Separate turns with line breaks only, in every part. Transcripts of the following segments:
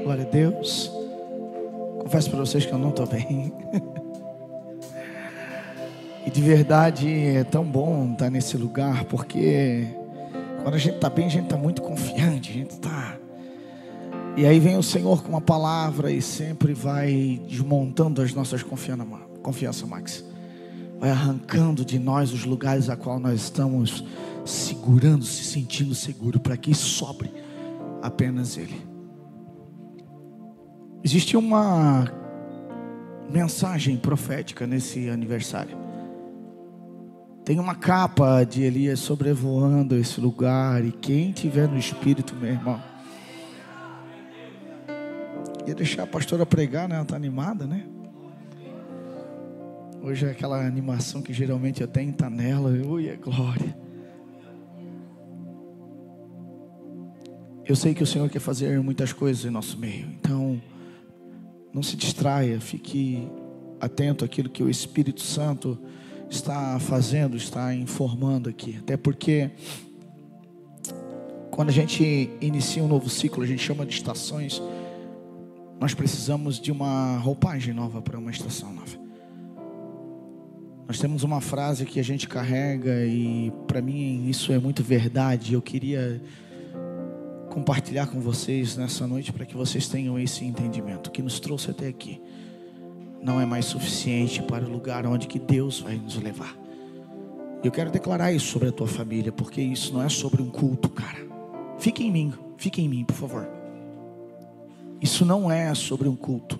Glória a Deus. Confesso para vocês que eu não estou bem. E de verdade é tão bom estar nesse lugar, porque quando a gente está bem, a gente está muito confiante, a gente está... E aí vem o Senhor com uma palavra e sempre vai desmontando as nossas confiança, Max. Vai arrancando de nós os lugares a qual nós estamos segurando, se sentindo seguro, para que sobre apenas Ele. Existe uma mensagem profética nesse aniversário. Tem uma capa de Elias sobrevoando esse lugar, e quem tiver no Espírito, meu irmão, ia deixar a pastora pregar, né? Ela está animada, né? Hoje é aquela animação que geralmente eu tenho, está nela. Ui, é glória. Eu sei que o Senhor quer fazer muitas coisas em nosso meio, então não se distraia, fique atento àquilo que o Espírito Santo está fazendo, está informando aqui. Até porque quando a gente inicia um novo ciclo, a gente chama de estações. Nós precisamos de uma roupagem nova para uma estação nova. Nós temos uma frase que a gente carrega e para mim isso é muito verdade. Eu queria compartilhar com vocês nessa noite para que vocês tenham esse entendimento. O que nos trouxe até aqui não é mais suficiente para o lugar onde que Deus vai nos levar. Eu quero declarar isso sobre a tua família, porque isso não é sobre um culto, cara. Fique em mim, por favor. Isso não é sobre um culto.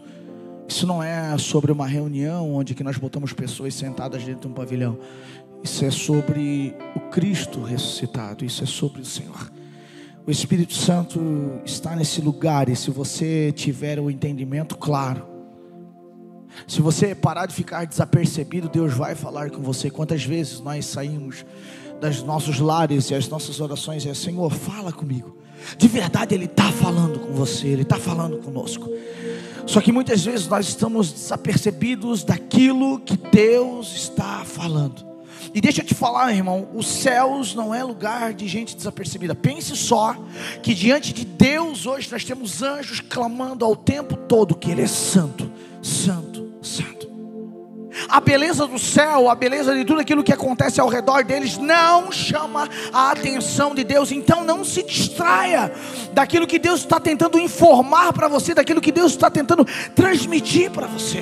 Isso não é sobre uma reunião onde que nós botamos pessoas sentadas dentro de um pavilhão. Isso é sobre o Cristo ressuscitado. Isso é sobre o Senhor. O Espírito Santo está nesse lugar, e se você tiver o entendimento claro, se você parar de ficar desapercebido, Deus vai falar com você. Quantas vezes nós saímos dos nossos lares e as nossas orações é: Senhor, fala comigo. De verdade Ele está falando com você, Ele está falando conosco. Só que muitas vezes nós estamos desapercebidos daquilo que Deus está falando. E deixa eu te falar, irmão, os céus não é lugar de gente desapercebida. Pense só que diante de Deus hoje nós temos anjos clamando ao tempo todo que Ele é santo, santo, santo. A beleza do céu, a beleza de tudo aquilo que acontece ao redor deles não chama a atenção de Deus. Então não se distraia daquilo que Deus está tentando informar para você, daquilo que Deus está tentando transmitir para você.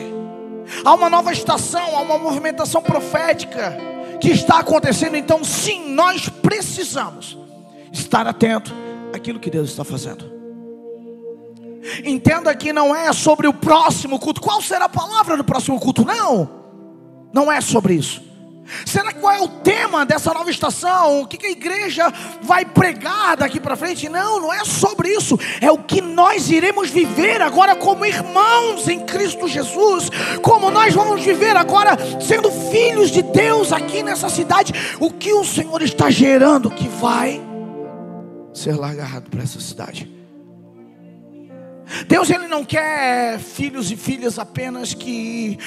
Há uma nova estação, há uma movimentação profética que está acontecendo. Então sim, nós precisamos estar atento àquilo que Deus está fazendo. Entenda que não é sobre o próximo culto. Qual será a palavra do próximo culto? Não é sobre isso. Será que qual é o tema dessa nova estação? O que a igreja vai pregar daqui para frente? Não é sobre isso. É o que nós iremos viver agora como irmãos em Cristo Jesus. Como nós vamos viver agora sendo filhos de Deus aqui nessa cidade. O que o Senhor está gerando que vai ser largado para essa cidade. Deus, Ele não quer filhos e filhas apenas que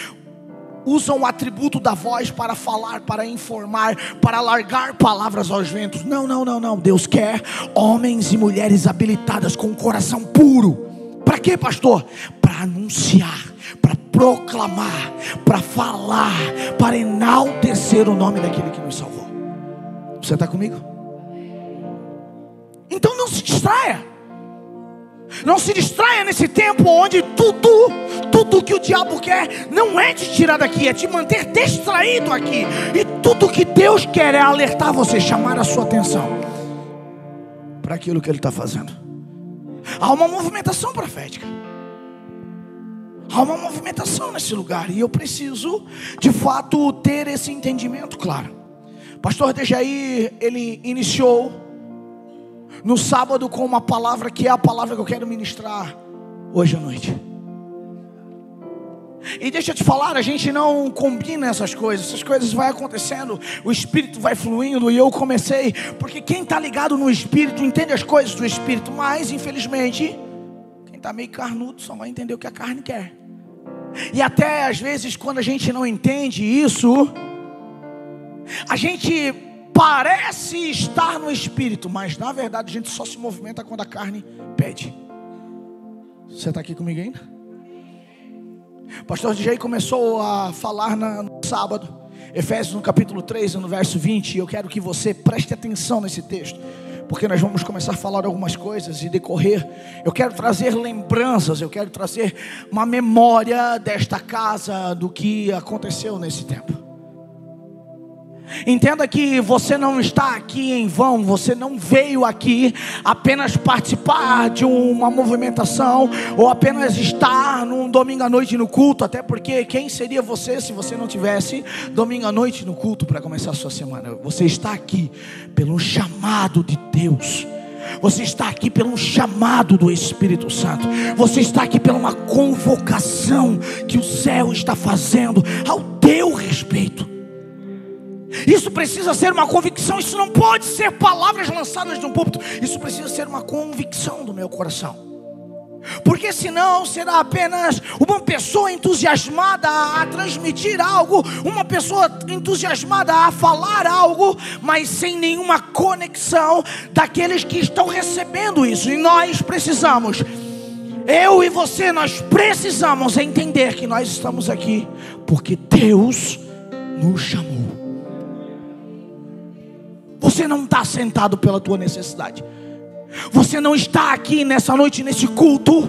usam o atributo da voz para falar, para informar, para largar palavras aos ventos. Não. Deus quer homens e mulheres habilitadas com um coração puro. Para quê, pastor? Para anunciar, para proclamar, para falar, para enaltecer o nome daquele que nos salvou. Você está comigo? Então não se distraia. Não se distraia nesse tempo onde tudo que o diabo quer não é te tirar daqui, é te manter distraído aqui. E tudo que Deus quer é alertar você, chamar a sua atenção para aquilo que Ele está fazendo. Há uma movimentação profética. Há uma movimentação nesse lugar. E eu preciso de fato ter esse entendimento claro. Pastor Dejair, ele iniciou no sábado com uma palavra que é a palavra que eu quero ministrar hoje à noite. E deixa eu te falar, a gente não combina essas coisas vão acontecendo, o Espírito vai fluindo. E eu comecei, porque quem está ligado no Espírito entende as coisas do Espírito. Mas infelizmente quem está meio carnudo só vai entender o que a carne quer. E até às vezes quando a gente não entende isso, a gente parece estar no Espírito, mas na verdade a gente só se movimenta quando a carne pede. Você está aqui comigo ainda? O pastor DJ começou a falar no sábado, Efésios no capítulo 3, no verso 20. E eu quero que você preste atenção nesse texto, porque nós vamos começar a falar algumas coisas e decorrer. Eu quero trazer lembranças, eu quero trazer uma memória desta casa, do que aconteceu nesse tempo. Entenda que você não está aqui em vão. Você não veio aqui apenas participar de uma movimentação, ou apenas estar num domingo à noite no culto. Até porque quem seria você se você não tivesse domingo à noite no culto para começar a sua semana? Você está aqui pelo chamado de Deus. Você está aqui pelo chamado do Espírito Santo. Você está aqui pela uma convocação que o céu está fazendo ao teu respeito. Isso precisa ser uma convicção. Isso não pode ser palavras lançadas de um púlpito. Isso precisa ser uma convicção do meu coração. Porque senão será apenas uma pessoa entusiasmada a transmitir algo, uma pessoa entusiasmada a falar algo, mas sem nenhuma conexão daqueles que estão recebendo isso. E nós precisamos, eu e você, nós precisamos entender que nós estamos aqui porque Deus nos chamou. Você não está sentado pela tua necessidade. Você não está aqui nessa noite, nesse culto,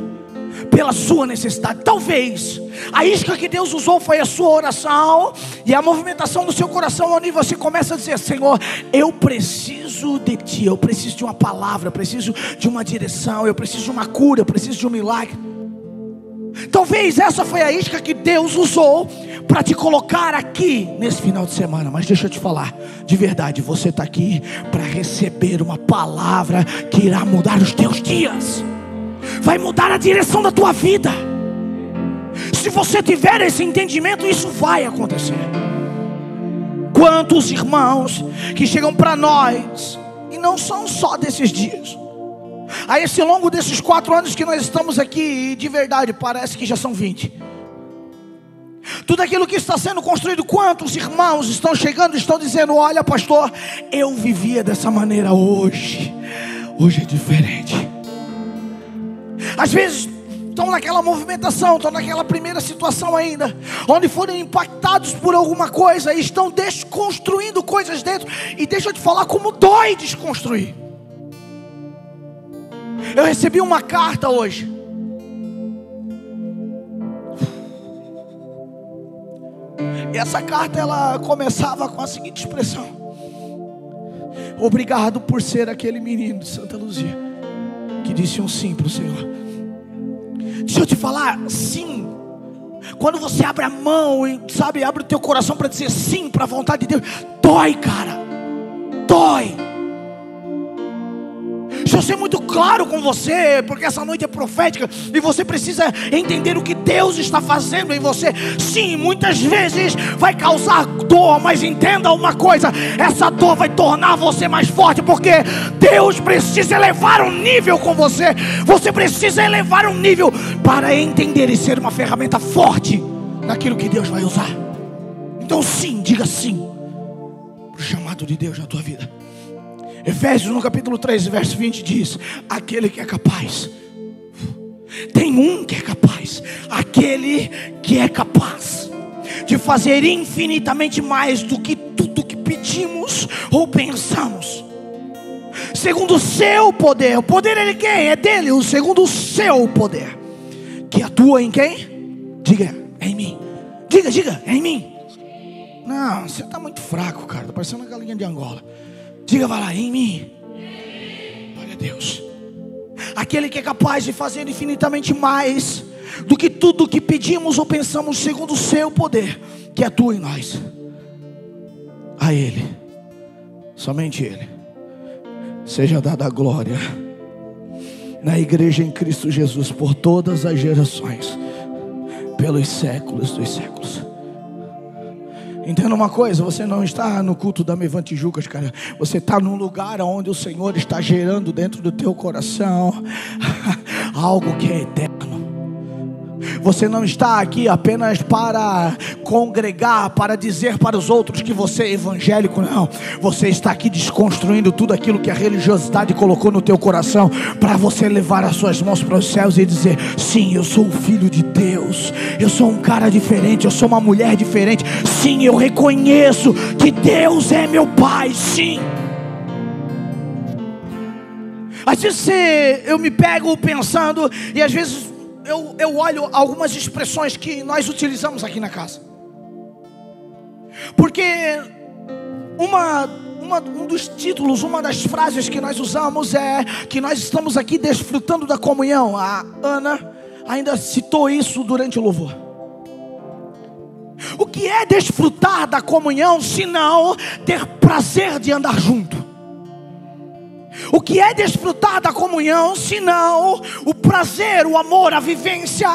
pela sua necessidade. Talvez a isca que Deus usou foi a sua oração e a movimentação do seu coração, onde você começa a dizer: Senhor, eu preciso de Ti, eu preciso de uma palavra, eu preciso de uma direção, eu preciso de uma cura, eu preciso de um milagre. Talvez essa foi a isca que Deus usou para te colocar aqui nesse final de semana. Mas deixa eu te falar, de verdade, você está aqui para receber uma palavra que irá mudar os teus dias, vai mudar a direção da tua vida. Se você tiver esse entendimento, isso vai acontecer. Quantos irmãos que chegam para nós, e não são só desses dias, a esse longo desses 4 anos que nós estamos aqui, e de verdade parece que já são 20. Tudo aquilo que está sendo construído, quantos irmãos estão chegando e estão dizendo: olha pastor, eu vivia dessa maneira, hoje é diferente. Às vezes estão naquela movimentação, estão naquela primeira situação ainda, onde foram impactados por alguma coisa e estão desconstruindo coisas dentro. E deixa eu te falar como dói desconstruir. Eu recebi uma carta hoje. E essa carta, ela começava com a seguinte expressão: obrigado por ser aquele menino de Santa Luzia que disse um sim para o Senhor. Deixa eu te falar, sim. Quando você abre a mão e abre o teu coração para dizer sim para a vontade de Deus, dói, cara, dói. Deixa eu ser muito claro com você, porque essa noite é profética e você precisa entender o que Deus está fazendo em você. Sim, muitas vezes vai causar dor, mas entenda uma coisa: essa dor vai tornar você mais forte, porque Deus precisa elevar um nível com você. Você precisa elevar um nível para entender e ser uma ferramenta forte naquilo que Deus vai usar. Então sim, diga sim para o chamado de Deus na tua vida. Efésios no capítulo 3, verso 20 diz: aquele que é capaz. Tem um que é capaz. Aquele que é capaz de fazer infinitamente mais do que tudo que pedimos ou pensamos, segundo o seu poder. O poder é de quem? É dele. Segundo o seu poder, que atua em quem? Diga, é em mim. Diga, é em mim. Não, você está muito fraco, cara. Está parecendo uma galinha de Angola. Diga, vai lá, em mim. Glória a Deus. Aquele que é capaz de fazer infinitamente mais do que tudo que pedimos ou pensamos, segundo o seu poder, que atua em nós. A Ele, somente Ele, seja dada a glória na igreja em Cristo Jesus por todas as gerações, pelos séculos dos séculos. Entenda uma coisa: você não está no culto da Mevan Tijucas, cara. Você está num lugar onde o Senhor está gerando dentro do teu coração algo que é eterno. Você não está aqui apenas para congregar, para dizer para os outros que você é evangélico, não. Você está aqui desconstruindo tudo aquilo que a religiosidade colocou no teu coração, para você levar as suas mãos para os céus e dizer: sim, eu sou o filho de Deus, eu sou um cara diferente, eu sou uma mulher diferente. Sim, eu reconheço que Deus é meu Pai, sim. Às vezes eu me pego pensando, e às vezes eu olho algumas expressões que nós utilizamos aqui na casa, porque um dos títulos, uma das frases que nós usamos é que nós estamos aqui desfrutando da comunhão. A Ana ainda citou isso durante o louvor. O que é desfrutar da comunhão, se não ter prazer de andar junto? O que é desfrutar da comunhão, se não o prazer, o amor, a vivência,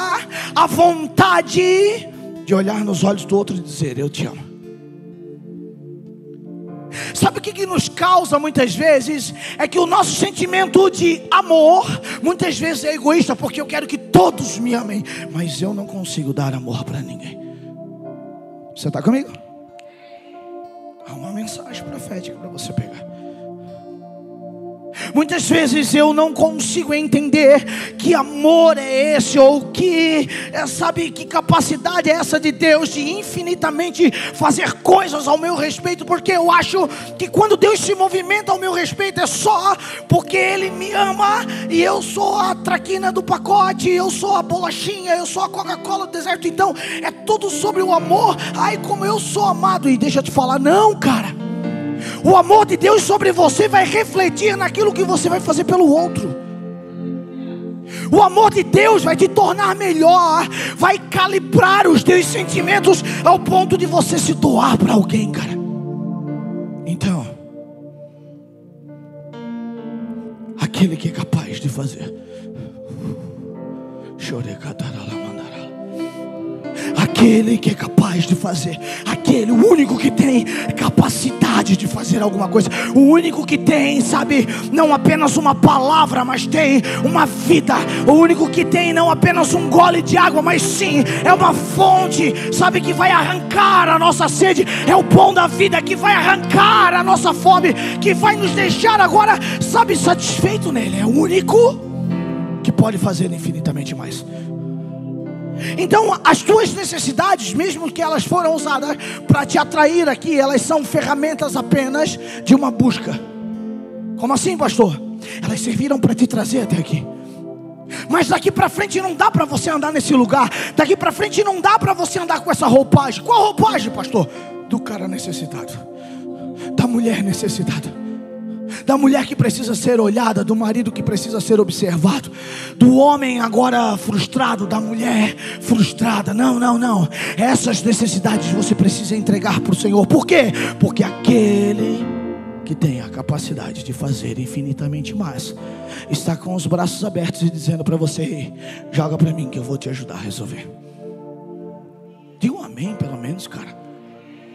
a vontade de olhar nos olhos do outro e dizer: eu te amo. Sabe o que nos causa muitas vezes? É que o nosso sentimento de amor muitas vezes é egoísta, porque eu quero que todos me amem, mas eu não consigo dar amor para ninguém. Você está comigo? Há uma mensagem profética para você pegar. Muitas vezes eu não consigo entender que amor é esse, ou que, sabe, que capacidade é essa de Deus de infinitamente fazer coisas ao meu respeito, porque eu acho que quando Deus se movimenta ao meu respeito é só porque Ele me ama, e eu sou a traquina do pacote, eu sou a bolachinha, eu sou a Coca-Cola do deserto, então é tudo sobre o amor. Ai, como eu sou amado. E deixa eu te falar, não, cara, o amor de Deus sobre você vai refletir naquilo que você vai fazer pelo outro. O amor de Deus vai te tornar melhor, vai calibrar os teus sentimentos ao ponto de você se doar para alguém, cara. Então, aquele que é capaz de fazer, aquele que é capaz de fazer, aquele, o único que tem capacidade de fazer alguma coisa, o único que tem, sabe, não apenas uma palavra, mas tem uma vida, o único que tem não apenas um gole de água, mas sim é uma fonte, sabe, que vai arrancar a nossa sede, é o pão da vida que vai arrancar a nossa fome, que vai nos deixar agora, sabe, satisfeito nele. É o único que pode fazer infinitamente mais. Então as tuas necessidades, mesmo que elas foram usadas para te atrair aqui, elas são ferramentas apenas de uma busca. Como assim, pastor? Elas serviram para te trazer até aqui, mas daqui para frente não dá para você andar nesse lugar. Daqui para frente não dá para você andar com essa roupagem. Qual roupagem, pastor? Do cara necessitado, da mulher necessitada, da mulher que precisa ser olhada, do marido que precisa ser observado, do homem agora frustrado, da mulher frustrada. Não. Essas necessidades você precisa entregar para o Senhor. Por quê? Porque aquele que tem a capacidade de fazer infinitamente mais está com os braços abertos e dizendo para você: joga para mim que eu vou te ajudar a resolver. Diga um amém, pelo menos, cara.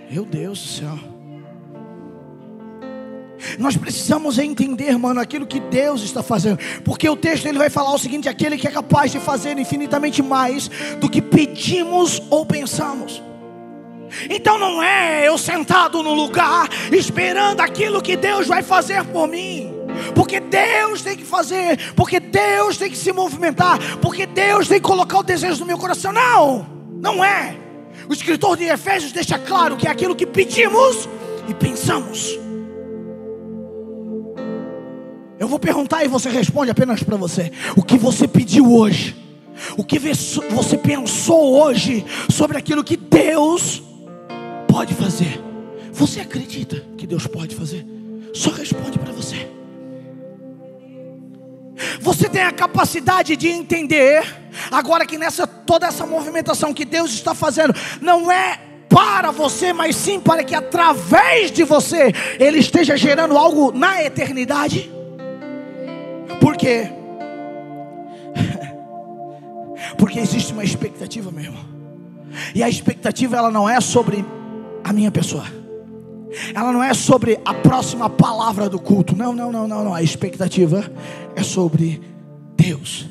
Meu Deus do céu. Nós precisamos entender, mano, aquilo que Deus está fazendo, porque o texto ele vai falar o seguinte: aquele que é capaz de fazer infinitamente mais do que pedimos ou pensamos. Então não é eu sentado no lugar esperando aquilo que Deus vai fazer por mim, porque Deus tem que fazer, porque Deus tem que se movimentar, porque Deus tem que colocar o desejo no meu coração. Não é. O escritor de Efésios deixa claro que é aquilo que pedimos e pensamos. Eu vou perguntar e você responde apenas para você. O que você pediu hoje? O que você pensou hoje sobre aquilo que Deus pode fazer? Você acredita que Deus pode fazer? Só responde para você. Você tem a capacidade de entender agora que toda essa movimentação que Deus está fazendo não é para você, mas sim para que através de você Ele esteja gerando algo na eternidade? Por quê? Porque existe uma expectativa, meu irmão. E a expectativa, ela não é sobre a minha pessoa. Ela não é sobre a próxima palavra do culto. Não. A expectativa é sobre Deus.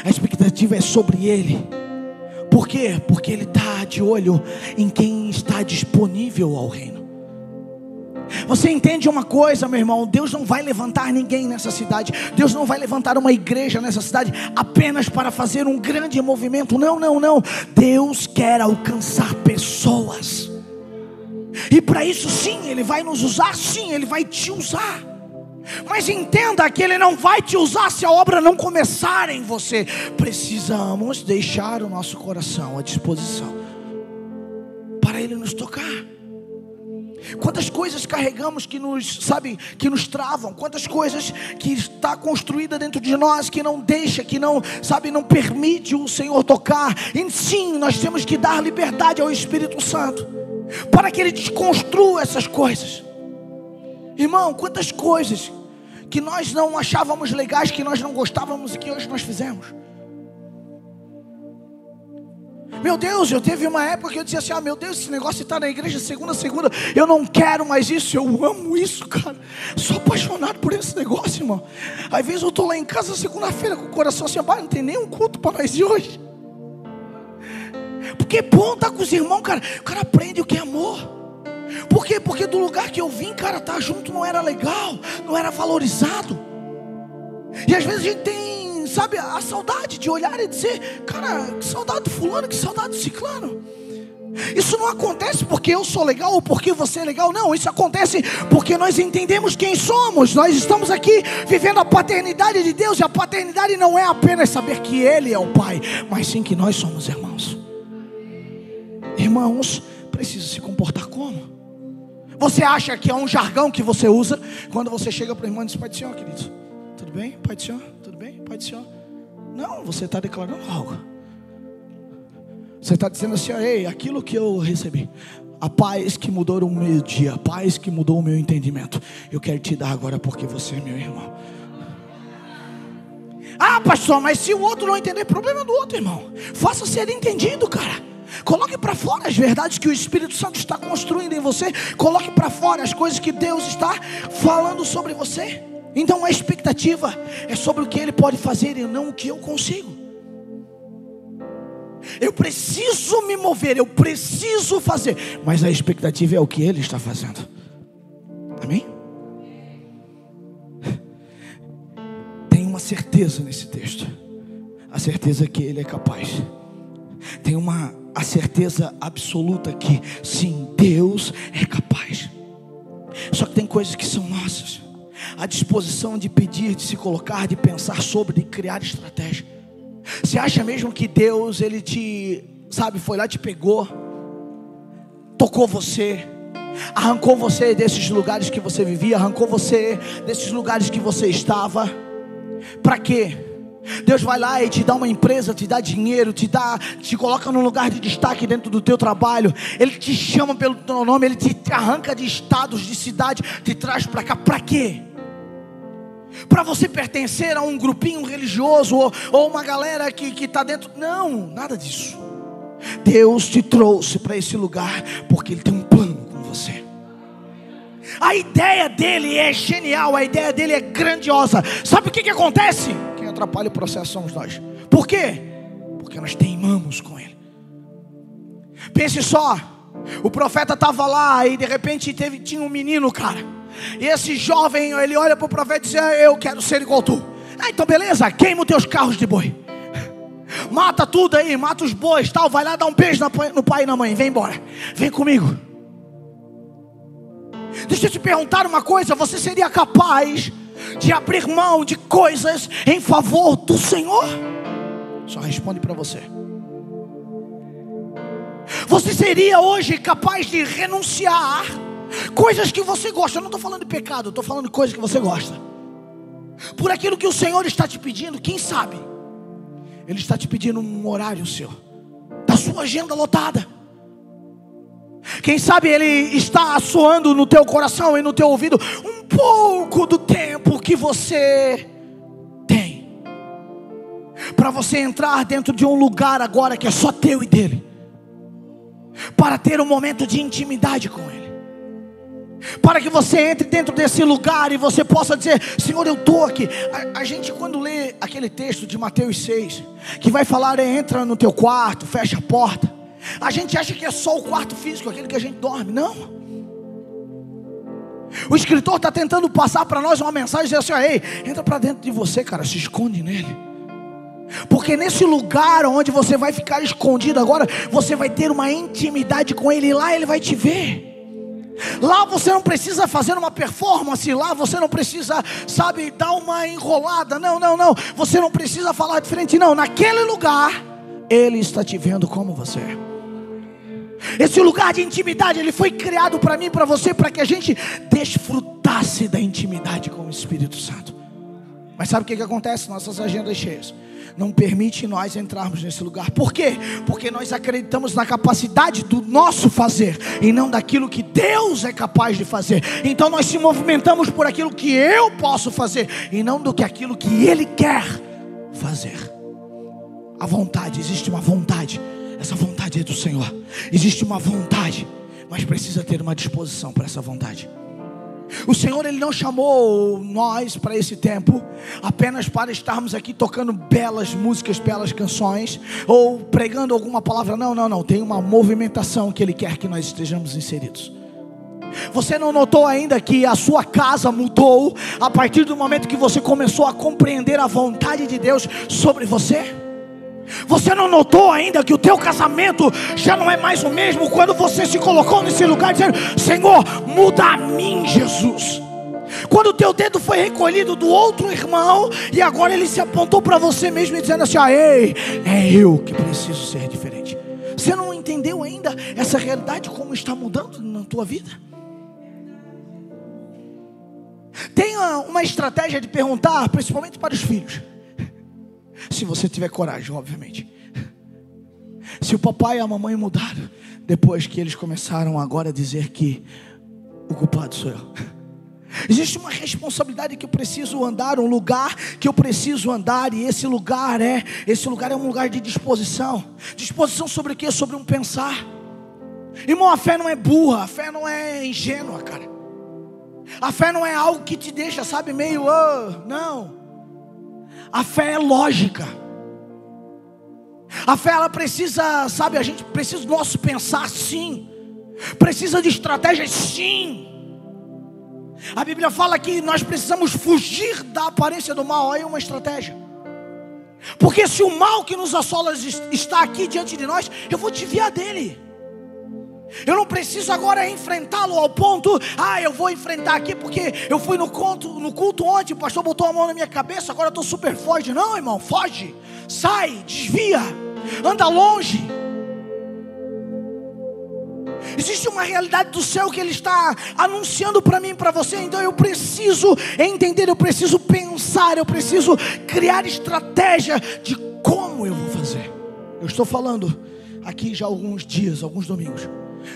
A expectativa é sobre Ele. Por quê? Porque Ele está de olho em quem está disponível ao reino. Você entende uma coisa, meu irmão? Deus não vai levantar ninguém nessa cidade. Deus não vai levantar uma igreja nessa cidade apenas para fazer um grande movimento. Não, não, não. Deus quer alcançar pessoas. E para isso sim, Ele vai nos usar. Sim, Ele vai te usar. Mas entenda que Ele não vai te usar se a obra não começar em você. Precisamos deixar o nosso coração à disposição para Ele nos tocar. Quantas coisas carregamos que nos, que nos travam. Quantas coisas que está construída dentro de nós, que não deixa, que não, não permite o Senhor tocar. E sim, nós temos que dar liberdade ao Espírito Santo, para que Ele desconstrua essas coisas. Irmão, quantas coisas que nós não achávamos legais, que nós não gostávamos e que hoje nós fizemos. Meu Deus, eu teve uma época que eu dizia assim: meu Deus, esse negócio de estar na igreja segunda, eu não quero mais isso. Eu amo isso, cara. Sou apaixonado por esse negócio, irmão. Às vezes eu estou lá em casa segunda-feira com o coração assim: não tem nenhum culto para nós de hoje. Porque é bom estar com os irmãos, cara. O cara aprende o que é amor. Por quê? Porque do lugar que eu vim, cara, estar junto não era legal, não era valorizado. E às vezes a gente tem, a saudade de olhar e dizer: cara, que saudade do fulano, que saudade do ciclano. Isso não acontece porque eu sou legal ou porque você é legal. Não, isso acontece porque nós entendemos quem somos. Nós estamos aqui vivendo a paternidade de Deus. E a paternidade não é apenas saber que Ele é o Pai, mas sim que nós somos irmãos. Irmãos precisam se comportar como? Você acha que é um jargão que você usa quando você chega para o irmão e diz: Pai do Senhor, querido, tudo bem? Pai do Senhor, tudo bem? Pai do Senhor. Não, você está declarando algo. Você está dizendo assim: ei, aquilo que eu recebi, a paz que mudou o meu dia, a paz que mudou o meu entendimento, eu quero te dar agora porque você é meu irmão. Ah, pastor, mas se o outro não entender, problema do outro, irmão. Faça ser entendido, cara. Coloque para fora as verdades que o Espírito Santo está construindo em você. Coloque para fora as coisas que Deus está falando sobre você. Então a expectativa é sobre o que Ele pode fazer e não o que eu consigo. Eu preciso me mover, eu preciso fazer, mas a expectativa é o que Ele está fazendo. Amém? Tem uma certeza nesse texto. A certeza que Ele é capaz. Tem a certeza absoluta que sim, Deus é capaz. Só que tem coisas que são nossas. A disposição de pedir, de se colocar, de pensar sobre, de criar estratégia. Você acha mesmo que Deus, Ele te, foi lá, te pegou, tocou você, arrancou você desses lugares que você vivia, arrancou você desses lugares que você estava? Para quê? Deus vai lá e te dá uma empresa, te dá dinheiro, te coloca num lugar de destaque dentro do teu trabalho. Ele te chama pelo teu nome, Ele te arranca de estados, de cidade, te traz para cá. Para quê? Para você pertencer a um grupinho religioso ou uma galera que está dentro? Não, nada disso. Deus te trouxe para esse lugar porque Ele tem um plano com você. A ideia dele é genial, a ideia dele é grandiosa. Sabe o que acontece? Quem atrapalha o processo somos nós. Por quê? Porque nós teimamos com Ele. Pense só, o profeta estava lá e de repente tinha um menino, cara. E esse jovem, ele olha para o profeta e diz: eu quero ser igual tu. Então beleza, queima os teus carros de boi, mata tudo aí, mata os bois, tal. Vai lá dar um beijo no pai e na mãe, vem embora, vem comigo. Deixa eu te perguntar uma coisa: você seria capaz de abrir mão de coisas em favor do Senhor? Só responde para você. Você seria hoje capaz de renunciar coisas que você gosta? Eu não estou falando de pecado, eu estou falando de coisas que você gosta, por aquilo que o Senhor está te pedindo. Quem sabe Ele está te pedindo um horário seu, da sua agenda lotada. Quem sabe Ele está soando no teu coração e no teu ouvido um pouco do tempo que você tem, para você entrar dentro de um lugar agora que é só teu e dele, para ter um momento de intimidade com Ele. para que você entre dentro desse lugar e você possa dizer: Senhor, eu estou aqui. A gente, quando lê aquele texto de Mateus 6, que vai falar, entra no teu quarto, fecha a porta, a gente acha que é só o quarto físico, aquele que a gente dorme. Não. O escritor está tentando passar para nós uma mensagem, dizer assim: ei, entra para dentro de você, cara, se esconde nele. Porque nesse lugar onde você vai ficar escondido agora, você vai ter uma intimidade com ele, e lá ele vai te ver. Lá você não precisa fazer uma performance, lá você não precisa, sabe, dar uma enrolada. Não, você não precisa falar diferente, não. Naquele lugar, ele está te vendo como você é. Esse lugar de intimidade, ele foi criado para mim e para você, para que a gente desfrutasse da intimidade com o Espírito Santo. Mas sabe o que acontece? Nossas agendas cheias não permite nós entrarmos nesse lugar. Por quê? Porque nós acreditamos na capacidade do nosso fazer e não daquilo que Deus é capaz de fazer. Então nós se movimentamos por aquilo que eu posso fazer e não do que aquilo que Ele quer fazer. A vontade, existe uma vontade. Essa vontade é do Senhor. Existe uma vontade, mas precisa ter uma disposição para essa vontade. O Senhor, Ele não chamou nós para esse tempo apenas para estarmos aqui tocando belas músicas, belas canções, ou pregando alguma palavra. Não, tem uma movimentação que Ele quer que nós estejamos inseridos. Você não notou ainda que a sua casa mudou a partir do momento que você começou a compreender a vontade de Deus sobre você? Você não notou ainda que o teu casamento já não é mais o mesmo quando você se colocou nesse lugar dizendo: Senhor, muda a mim, Jesus. Quando o teu dedo foi recolhido do outro irmão e agora ele se apontou para você mesmo e dizendo assim: ei, é eu que preciso ser diferente. Você não entendeu ainda essa realidade, como está mudando na tua vida? Tenha uma estratégia de perguntar, principalmente para os filhos, se você tiver coragem, obviamente. Se o papai e a mamãe mudaram depois que eles começaram agora a dizer que o culpado sou eu. Existe uma responsabilidade que eu preciso andar, um lugar que eu preciso andar, e esse lugar é um lugar de disposição. Disposição sobre o quê? Sobre um pensar. Irmão, a fé não é burra, a fé não é ingênua, cara. A fé não é algo que te deixa, sabe, meio, não. A fé é lógica. A fé, ela precisa, sabe, a gente precisa do nosso pensar, sim. Precisa de estratégias, sim. A Bíblia fala que nós precisamos fugir da aparência do mal. Aí uma estratégia. Porque se o mal que nos assola está aqui diante de nós, eu vou desviar dele. Eu não preciso agora enfrentá-lo ao ponto: eu vou enfrentar aqui porque eu fui no culto ontem, o pastor botou a mão na minha cabeça, agora eu estou super forte. Não, irmão, foge, sai, desvia, anda longe. Existe uma realidade do céu que Ele está anunciando para mim e para você. Então eu preciso entender, eu preciso pensar, eu preciso criar estratégia de como eu vou fazer. Eu estou falando aqui já há alguns dias, alguns domingos,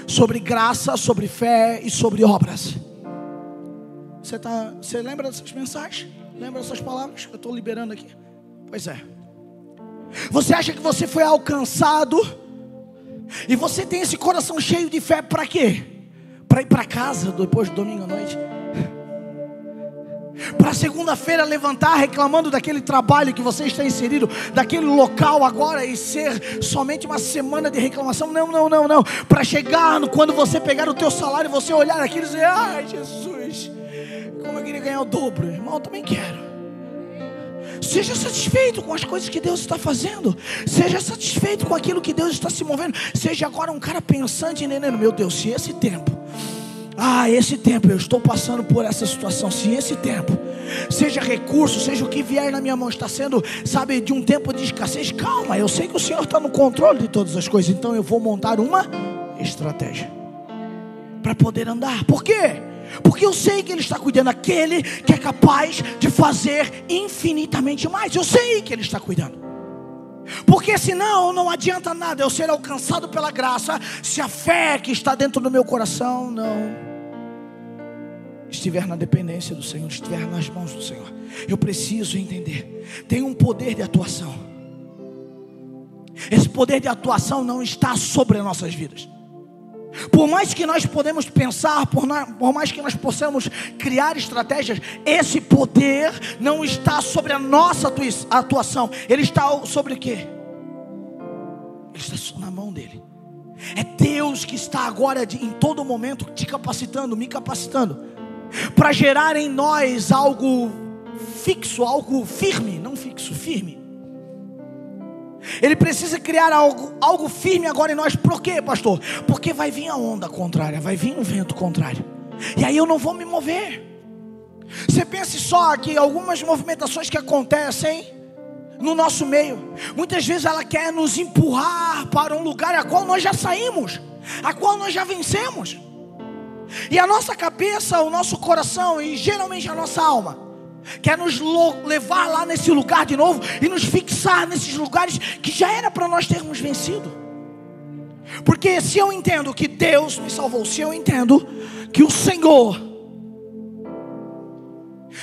sobre graça, sobre fé e sobre obras. Você lembra dessas mensagens? Lembra dessas palavras que eu estou liberando aqui? Pois é. Você acha que você foi alcançado e você tem esse coração cheio de fé para quê? Para ir para casa depois do domingo à noite? Para segunda-feira levantar reclamando daquele trabalho que você está inserido, daquele local agora, e ser somente uma semana de reclamação? Não. Para chegar quando você pegar o teu salário e você olhar aquilo e dizer: ai, Jesus, como eu queria ganhar o dobro. Irmão, eu também quero. Seja satisfeito com as coisas que Deus está fazendo. Seja satisfeito com aquilo que Deus está se movendo. Seja agora um cara pensante, entendendo: meu Deus, se esse tempo eu estou passando por essa situação, se esse tempo, seja recurso, seja o que vier na minha mão, está sendo, sabe, de um tempo de escassez, calma, eu sei que o Senhor está no controle de todas as coisas. Então eu vou montar uma estratégia para poder andar. Por quê? Porque eu sei que Ele está cuidando, aquele que é capaz de fazer infinitamente mais. Eu sei que Ele está cuidando. Porque senão não adianta nada eu ser alcançado pela graça, se a fé que está dentro do meu coração não estiver na dependência do Senhor, estiver nas mãos do Senhor. Eu preciso entender, tem um poder de atuação. Esse poder de atuação não está sobre as nossas vidas. Por mais que nós podemos pensar, por mais que nós possamos criar estratégias, esse poder não está sobre a nossa atuação. Ele está sobre o quê? Ele está na mão dele. É Deus que está agora em todo momento te capacitando, me capacitando, para gerar em nós algo fixo, algo firme. Não fixo, firme. Ele precisa criar algo firme agora em nós. Por quê, pastor? Porque vai vir a onda contrária, vai vir um vento contrário, e aí eu não vou me mover. Você pense só que algumas movimentações que acontecem no nosso meio, muitas vezes ela quer nos empurrar para um lugar a qual nós já saímos, a qual nós já vencemos. E a nossa cabeça, o nosso coração e geralmente a nossa alma quer nos levar lá nesse lugar de novo e nos fixar nesses lugares que já era para nós termos vencido. Porque se eu entendo que Deus me salvou, se eu entendo que o Senhor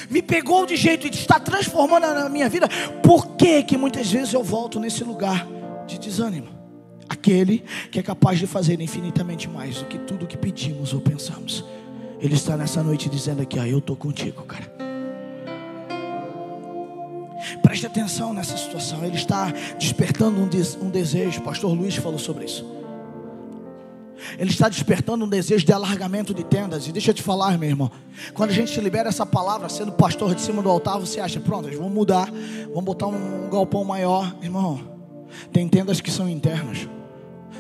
me pegou de jeito e está transformando a minha vida, por que muitas vezes eu volto nesse lugar de desânimo? Aquele que é capaz de fazer infinitamente mais do que tudo que pedimos ou pensamos, Ele está nessa noite dizendo aqui: eu estou contigo, cara. Preste atenção nessa situação. Ele está despertando um desejo. Pastor Luiz falou sobre isso. Ele está despertando um desejo de alargamento de tendas. E deixa eu te falar, meu irmão, quando a gente libera essa palavra, sendo pastor de cima do altar, você acha, pronto, eles vão mudar, vão botar um galpão maior. Irmão, tem tendas que são internas,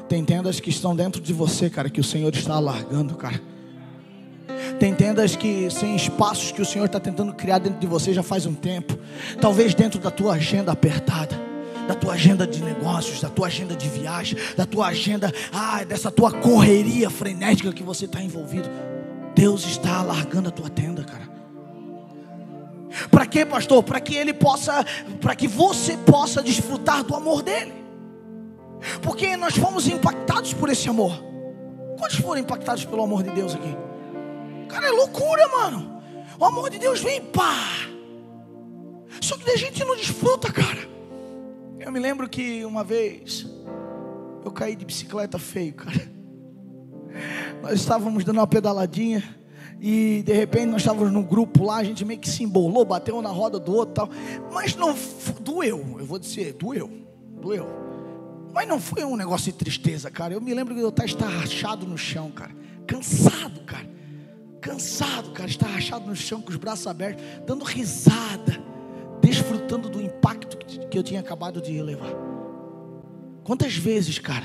tem tendas que estão dentro de você, cara, que o Senhor está alargando, cara. Tem tendas que, sem espaços que o Senhor está tentando criar dentro de você já faz um tempo. Talvez dentro da tua agenda apertada, da tua agenda de negócios, da tua agenda de viagem, da tua agenda, dessa tua correria frenética que você está envolvido. Deus está alargando a tua tenda, cara. Para quê, pastor? Para que você possa desfrutar do amor dele. Porque nós fomos impactados por esse amor. Quantos foram impactados pelo amor de Deus aqui? Cara, é loucura, mano. O amor de Deus vem, pá. Só que a gente não desfruta, cara. Eu me lembro que uma vez eu caí de bicicleta feio, cara. Nós estávamos dando uma pedaladinha e de repente nós estávamos num grupo lá, a gente meio que se embolou, bateu na roda do outro e tal. Mas não doeu, eu vou dizer, doeu. Mas não foi um negócio de tristeza, cara. Eu me lembro que eu estava estarrachado no chão, cara. Cansado, cara, estarrachado no chão, com os braços abertos, dando risada, desfrutando do impacto que eu tinha acabado de levar. Quantas vezes, cara,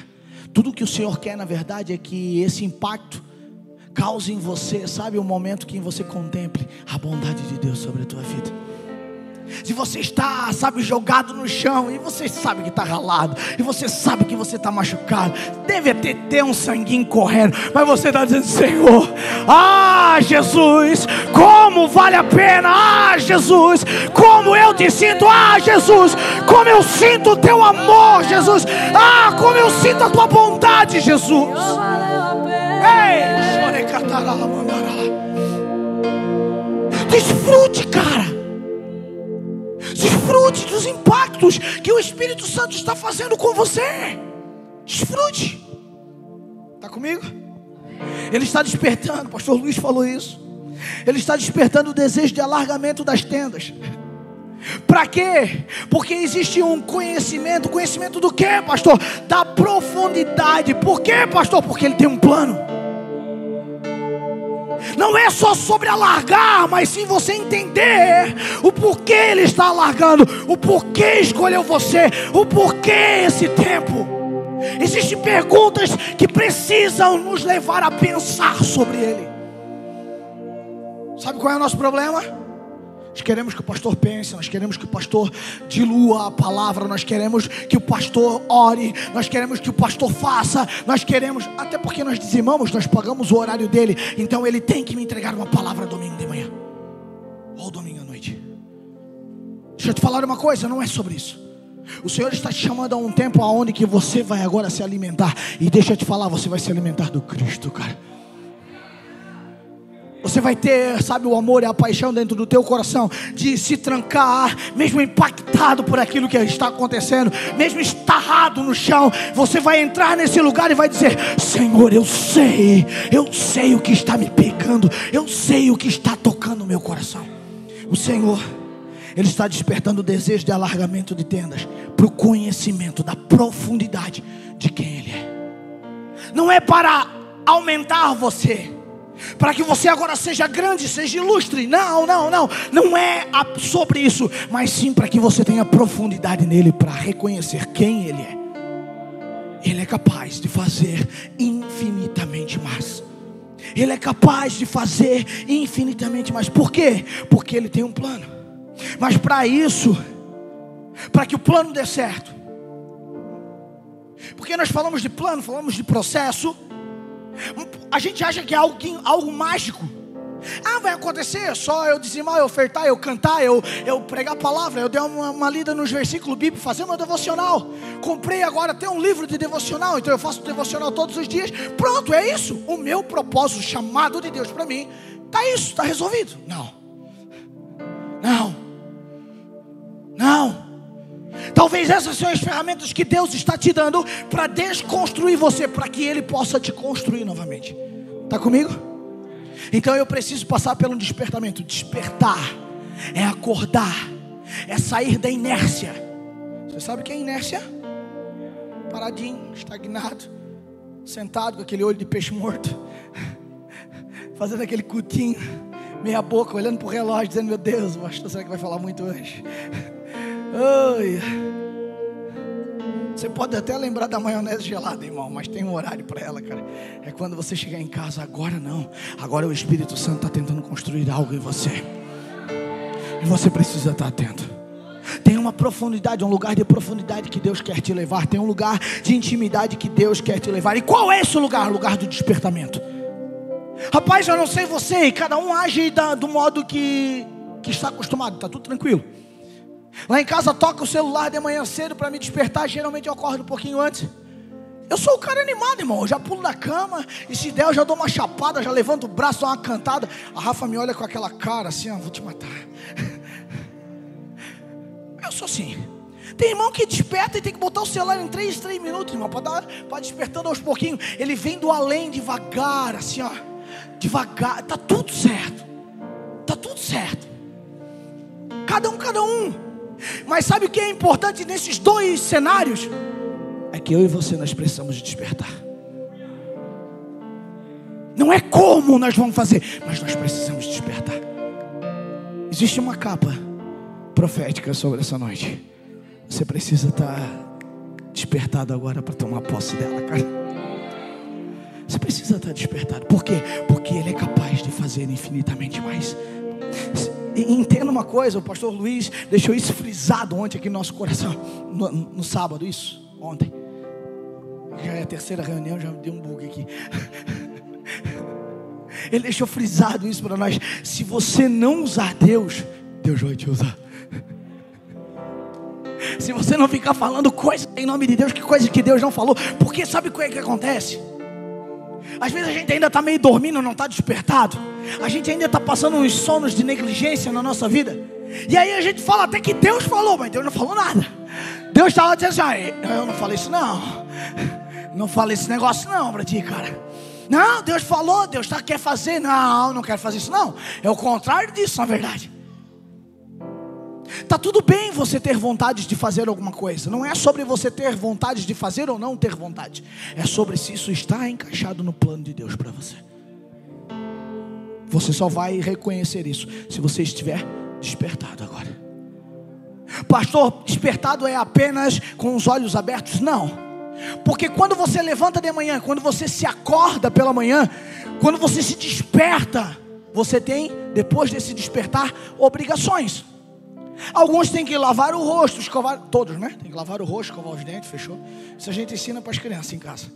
tudo que o Senhor quer na verdade é que esse impacto cause em você, sabe, um momento que você contemple a bondade de Deus sobre a tua vida. Se você está, sabe, jogado no chão e você sabe que está ralado, e você sabe que você está machucado, deve ter um sanguinho correndo, mas você está dizendo: Senhor, Jesus, como vale a pena, Jesus, como eu te sinto, Jesus, como eu sinto o teu amor, Jesus, como eu sinto a tua bondade, Jesus. Desfrute, cara. Desfrute dos impactos que o Espírito Santo está fazendo com você. Desfrute. Está comigo? Ele está despertando, pastor Luiz falou isso. Ele está despertando o desejo de alargamento das tendas. Para quê? Porque existe um conhecimento. Conhecimento do quê, pastor? Da profundidade. Por quê, pastor? Porque ele tem um plano. Não é só sobre alargar, mas sim você entender o porquê Ele está alargando, o porquê escolheu você, o porquê esse tempo. Existem perguntas que precisam nos levar a pensar sobre Ele. Sabe qual é o nosso problema? Nós queremos que o pastor pense, nós queremos que o pastor dilua a palavra, nós queremos que o pastor ore, nós queremos que o pastor faça, nós queremos, até porque nós dizimamos, nós pagamos o horário dele, então ele tem que me entregar uma palavra domingo de manhã ou domingo à noite. Deixa eu te falar uma coisa, não é sobre isso. O Senhor está te chamando a um tempo aonde que você vai agora se alimentar, e deixa eu te falar, você vai se alimentar do Cristo, cara. Você vai ter, sabe, o amor e a paixão dentro do teu coração, de se trancar, mesmo impactado por aquilo que está acontecendo, mesmo estarrado no chão. Você vai entrar nesse lugar e vai dizer: Senhor, eu sei o que está me pegando, eu sei o que está tocando o meu coração. O Senhor, Ele está despertando o desejo de alargamento de tendas, para o conhecimento da profundidade de quem Ele é. Não é para aumentar você, para que você agora seja grande, seja ilustre. Não é sobre isso, mas sim para que você tenha profundidade nele, para reconhecer quem Ele é. Ele é capaz de fazer infinitamente mais. Ele é capaz de fazer infinitamente mais. Por quê? Porque Ele tem um plano. Mas para isso, para que o plano dê certo, porque nós falamos de plano, falamos de processo, a gente acha que é algo mágico. Vai acontecer só eu dizimar, eu ofertar, eu cantar, eu pregar a palavra, eu dar uma lida nos versículos bíblicos, fazer meu devocional. Comprei agora até um livro de devocional, então eu faço devocional todos os dias. Pronto, é isso. O meu propósito, o chamado de Deus para mim, está resolvido. Não. Talvez essas sejam as ferramentas que Deus está te dando para desconstruir você, para que Ele possa te construir novamente. Está comigo? Então eu preciso passar pelo despertamento. Despertar é acordar, é sair da inércia. Você sabe o que é inércia? Paradinho, estagnado, sentado com aquele olho de peixe morto, fazendo aquele cutinho, meia boca, olhando para o relógio, dizendo: meu Deus, pastor, será que vai falar muito hoje? Oi. Você pode até lembrar da maionese gelada, irmão, mas tem um horário para ela, cara. É quando você chegar em casa. Agora não. Agora o Espírito Santo está tentando construir algo em você, e você precisa estar atento. Tem uma profundidade, um lugar de profundidade que Deus quer te levar. Tem um lugar de intimidade que Deus quer te levar. E qual é esse lugar? O lugar do despertamento. Rapaz, eu não sei você, e cada um age do modo que está acostumado. Está tudo tranquilo. Lá em casa toca o celular de manhã cedo para me despertar. Geralmente eu acordo um pouquinho antes. Eu sou o cara animado, irmão. Eu já pulo da cama, e se der eu já dou uma chapada, já levanto o braço, dou uma cantada. A Rafa me olha com aquela cara assim: vou te matar. Eu sou assim. Tem irmão que desperta e tem que botar o celular em 3 minutos, irmão, para despertando aos pouquinhos. Ele vem do além devagar, assim, devagar. Tá tudo certo. Cada um. Mas sabe o que é importante nesses dois cenários? É que eu e você, nós precisamos despertar. Não é como nós vamos fazer, mas nós precisamos despertar. Existe uma capa profética sobre essa noite. Você precisa estar despertado agora para tomar posse dela, cara. Você precisa estar despertado. Por quê? Porque Ele é capaz de fazer infinitamente mais. Entenda uma coisa, o pastor Luiz deixou isso frisado ontem aqui no nosso coração, no sábado, ontem. Já é a terceira reunião, já deu um bug aqui. Ele deixou frisado isso para nós. Se você não usar Deus, Deus vai te usar. Se você não ficar falando coisas em nome de Deus, que coisas que Deus não falou. Porque sabe o que é que acontece? Às vezes a gente ainda está meio dormindo, não está despertado. A gente ainda está passando uns sonos de negligência na nossa vida. E aí a gente fala até que Deus falou, mas Deus não falou nada. Deus está lá dizendo assim: eu não falei isso não. Não falei esse negócio não para ti, cara. Não, Deus falou, Deus quer fazer. Não quero fazer isso não. É o contrário disso, na verdade. Está tudo bem você ter vontade de fazer alguma coisa. Não é sobre você ter vontade de fazer ou não ter vontade. É sobre se isso está encaixado no plano de Deus para você. Você só vai reconhecer isso se você estiver despertado agora. Pastor, despertado é apenas com os olhos abertos? Não. Porque quando você levanta de manhã, quando você se acorda pela manhã, quando você se desperta, você tem, depois desse despertar, obrigações. Alguns têm que lavar o rosto, escovar, todos, né? Tem que lavar o rosto, escovar os dentes, fechou? Isso a gente ensina para as crianças em casa.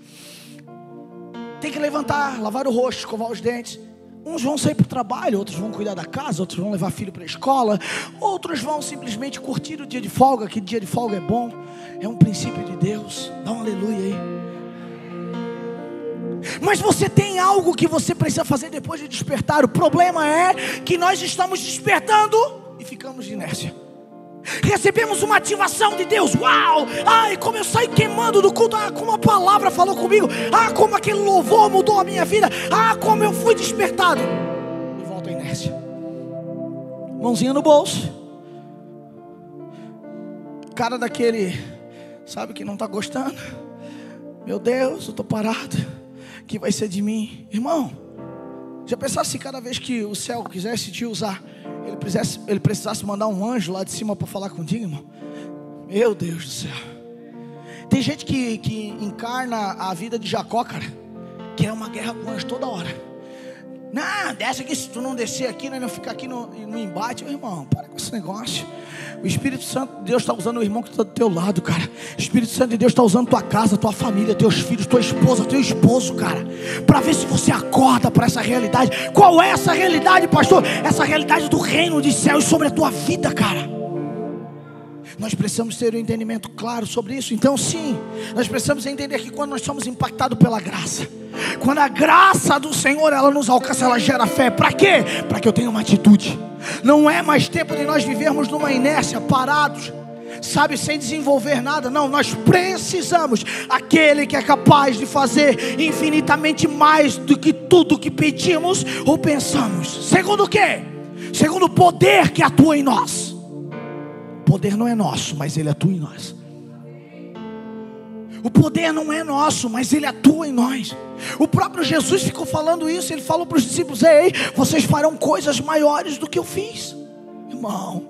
Tem que levantar, lavar o rosto, escovar os dentes. Uns vão sair para o trabalho, outros vão cuidar da casa, outros vão levar filho para a escola, outros vão simplesmente curtir o dia de folga, que dia de folga é bom, é um princípio de Deus. Dá um aleluia aí. Mas você tem algo que você precisa fazer depois de despertar. O problema é que nós estamos despertando e ficamos de inércia. Recebemos uma ativação de Deus. Uau! Ai, como eu saio queimando do culto. Ah, como a palavra falou comigo. Ah, como aquele louvor mudou a minha vida. Ah, como eu fui despertado. E volto à inércia. Mãozinha no bolso. Cara daquele, sabe, que não está gostando. Meu Deus, eu estou parado. O que vai ser de mim? Irmão, já pensasse se cada vez que o céu quisesse te usar, ele precisasse mandar um anjo lá de cima para falar contigo, irmão? Meu Deus do céu. Tem gente que encarna a vida de Jacó, cara, que é uma guerra com o anjo toda hora. Não, desce aqui, se tu não descer aqui, né, não ficar aqui no embate. Meu irmão, para com esse negócio. O Espírito Santo de Deus está usando o irmão que está do teu lado, cara. O Espírito Santo de Deus está usando tua casa, tua família, teus filhos, tua esposa, teu esposo, cara, para ver se você acorda para essa realidade. Qual é essa realidade, pastor? Essa realidade do reino dos céus sobre a tua vida, cara. Nós precisamos ter um entendimento claro sobre isso. Então sim, nós precisamos entender que quando nós somos impactados pela graça, quando a graça do Senhor ela nos alcança, ela gera fé. Para quê? Para que eu tenha uma atitude. Não é mais tempo de nós vivermos numa inércia, parados, sabe, sem desenvolver nada. Não, nós precisamos. Aquele que é capaz de fazer infinitamente mais do que tudo que pedimos ou pensamos. Segundo o quê? Segundo o poder que atua em nós. O poder não é nosso, mas ele atua em nós. O poder não é nosso, mas ele atua em nós. O próprio Jesus ficou falando isso. Ele falou para os discípulos: ei, vocês farão coisas maiores do que eu fiz. Irmão,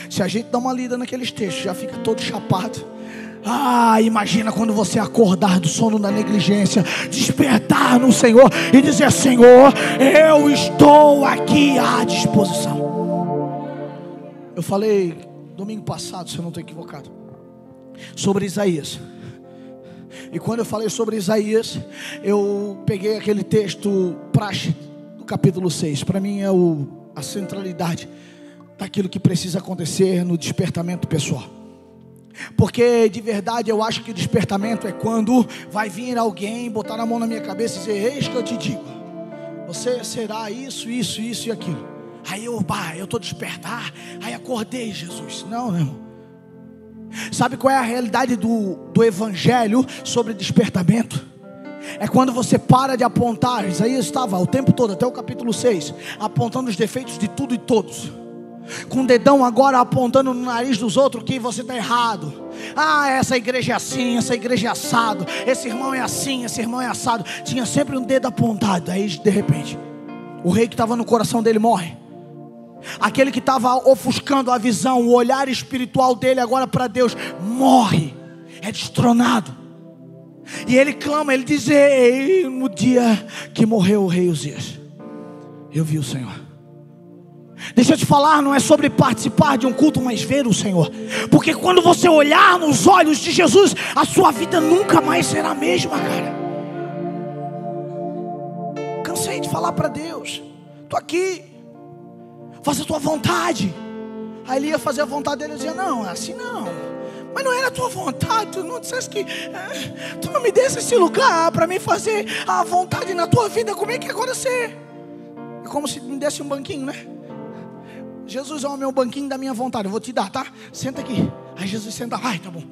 se a gente dá uma lida naqueles textos, já fica todo chapado. Ah, imagina quando você acordar do sono da negligência, despertar no Senhor e dizer: Senhor, eu estou aqui à disposição. Eu falei domingo passado, se eu não estou equivocado, sobre Isaías. E quando eu falei sobre Isaías, eu peguei aquele texto praxe do capítulo 6. Para mim é a centralidade daquilo que precisa acontecer no despertamento pessoal. Porque de verdade eu acho que o despertamento é quando vai vir alguém botar a mão na minha cabeça e dizer: eis que eu te digo, você será isso, isso, isso e aquilo. Aí eu estou despertar. Aí acordei, Jesus. Não, não. Sabe qual é a realidade do evangelho sobre despertamento? É quando você para de apontar. Isaías estava o tempo todo, até o capítulo 6, apontando os defeitos de tudo e todos, com o dedão agora apontando no nariz dos outros que você está errado. Ah, essa igreja é assim, essa igreja é assado, esse irmão é assim, esse irmão é assado. Tinha sempre um dedo apontado. Aí de repente o rei que estava no coração dele morre. Aquele que estava ofuscando a visão, o olhar espiritual dele agora para Deus, morre, é destronado. E ele clama, ele diz: ei, no dia que morreu o rei Uzias, eu vi o Senhor. Deixa eu te falar, não é sobre participar de um culto, mas ver o Senhor. Porque quando você olhar nos olhos de Jesus, a sua vida nunca mais será a mesma, cara. Cansei de falar para Deus: estou aqui, faça a tua vontade. Aí ele ia fazer a vontade dele e dizia: não, assim não. Mas não era a tua vontade. Tu não disseste que tu não me desse esse lugar para mim fazer a vontade na tua vida. Como é que agora você? É como se me desse um banquinho, né? Jesus é o meu banquinho da minha vontade. Eu vou te dar, tá? Senta aqui. Aí Jesus senta. Ai, tá bom.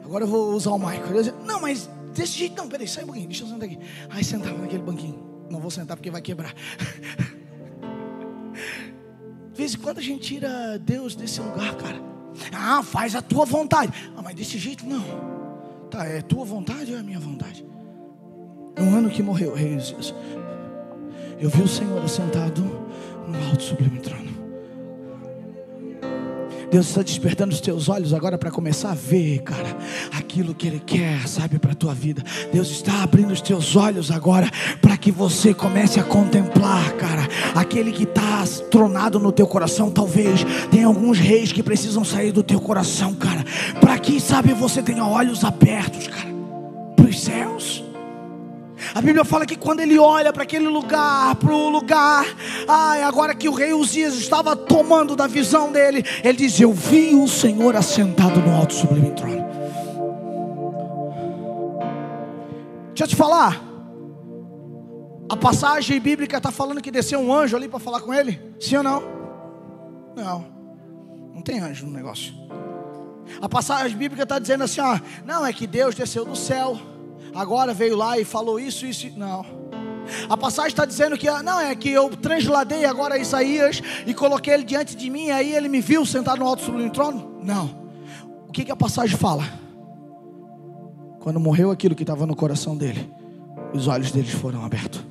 Agora eu vou usar o Michael. Eu dizia: não, mas desse jeito não. Peraí, sai um pouquinho. Deixa eu sentar aqui. Aí sentava naquele banquinho. Não vou sentar porque vai quebrar. De vez em quando a gente tira Deus desse lugar, cara. Ah, faz a tua vontade. Ah, mas desse jeito não. Tá, é tua vontade ou é a minha vontade? No ano que morreu o rei Uzias, eu vi o Senhor assentado no alto sublime trono. Deus está despertando os teus olhos agora para começar a ver, cara, aquilo que Ele quer, sabe, para a tua vida. Deus está abrindo os teus olhos agora para que você comece a contemplar, cara, aquele que está tronado no teu coração. Talvez tenha alguns reis que precisam sair do teu coração, cara, para que, sabe, você tenha olhos abertos, cara, para os céus. A Bíblia fala que quando ele olha para aquele lugar, para o lugar, agora que o rei Uzias estava tomando da visão dele, ele diz: eu vi o Senhor assentado no alto sublime trono. Deixa eu te falar. A passagem bíblica está falando que desceu um anjo ali para falar com ele? Sim ou não? Não. Não tem anjo no negócio. A passagem bíblica está dizendo assim, ó, não, é que Deus desceu do céu, agora veio lá e falou isso. Não. A passagem está dizendo que, não, é que eu transladei agora Isaías e coloquei ele diante de mim, aí ele me viu sentado no alto sublime trono. Não. O que a passagem fala? Quando morreu aquilo que estava no coração dele, os olhos deles foram abertos.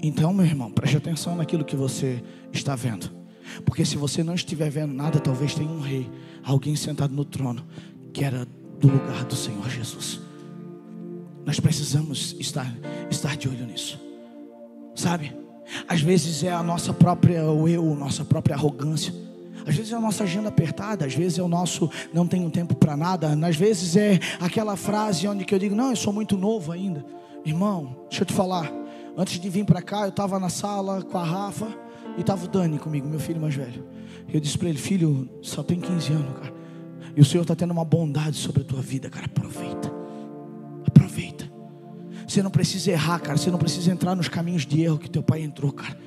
Então, meu irmão, preste atenção naquilo que você está vendo. Porque se você não estiver vendo nada, talvez tenha um rei, alguém sentado no trono, que era do lugar do Senhor Jesus. Nós precisamos estar de olho nisso. Sabe? Às vezes é a nossa própria nossa própria arrogância. Às vezes é a nossa agenda apertada. Às vezes é o nosso não tenho tempo para nada. Às vezes é aquela frase onde que eu digo, não, eu sou muito novo ainda. Irmão, deixa eu te falar. Antes de vir para cá, eu estava na sala com a Rafa e estava o Dani comigo, meu filho mais velho. Eu disse para ele, filho, só tem 15 anos, cara. E o Senhor está tendo uma bondade sobre a tua vida, cara. Aproveita. Você não precisa errar, cara. Você não precisa entrar nos caminhos de erro que teu pai entrou, cara.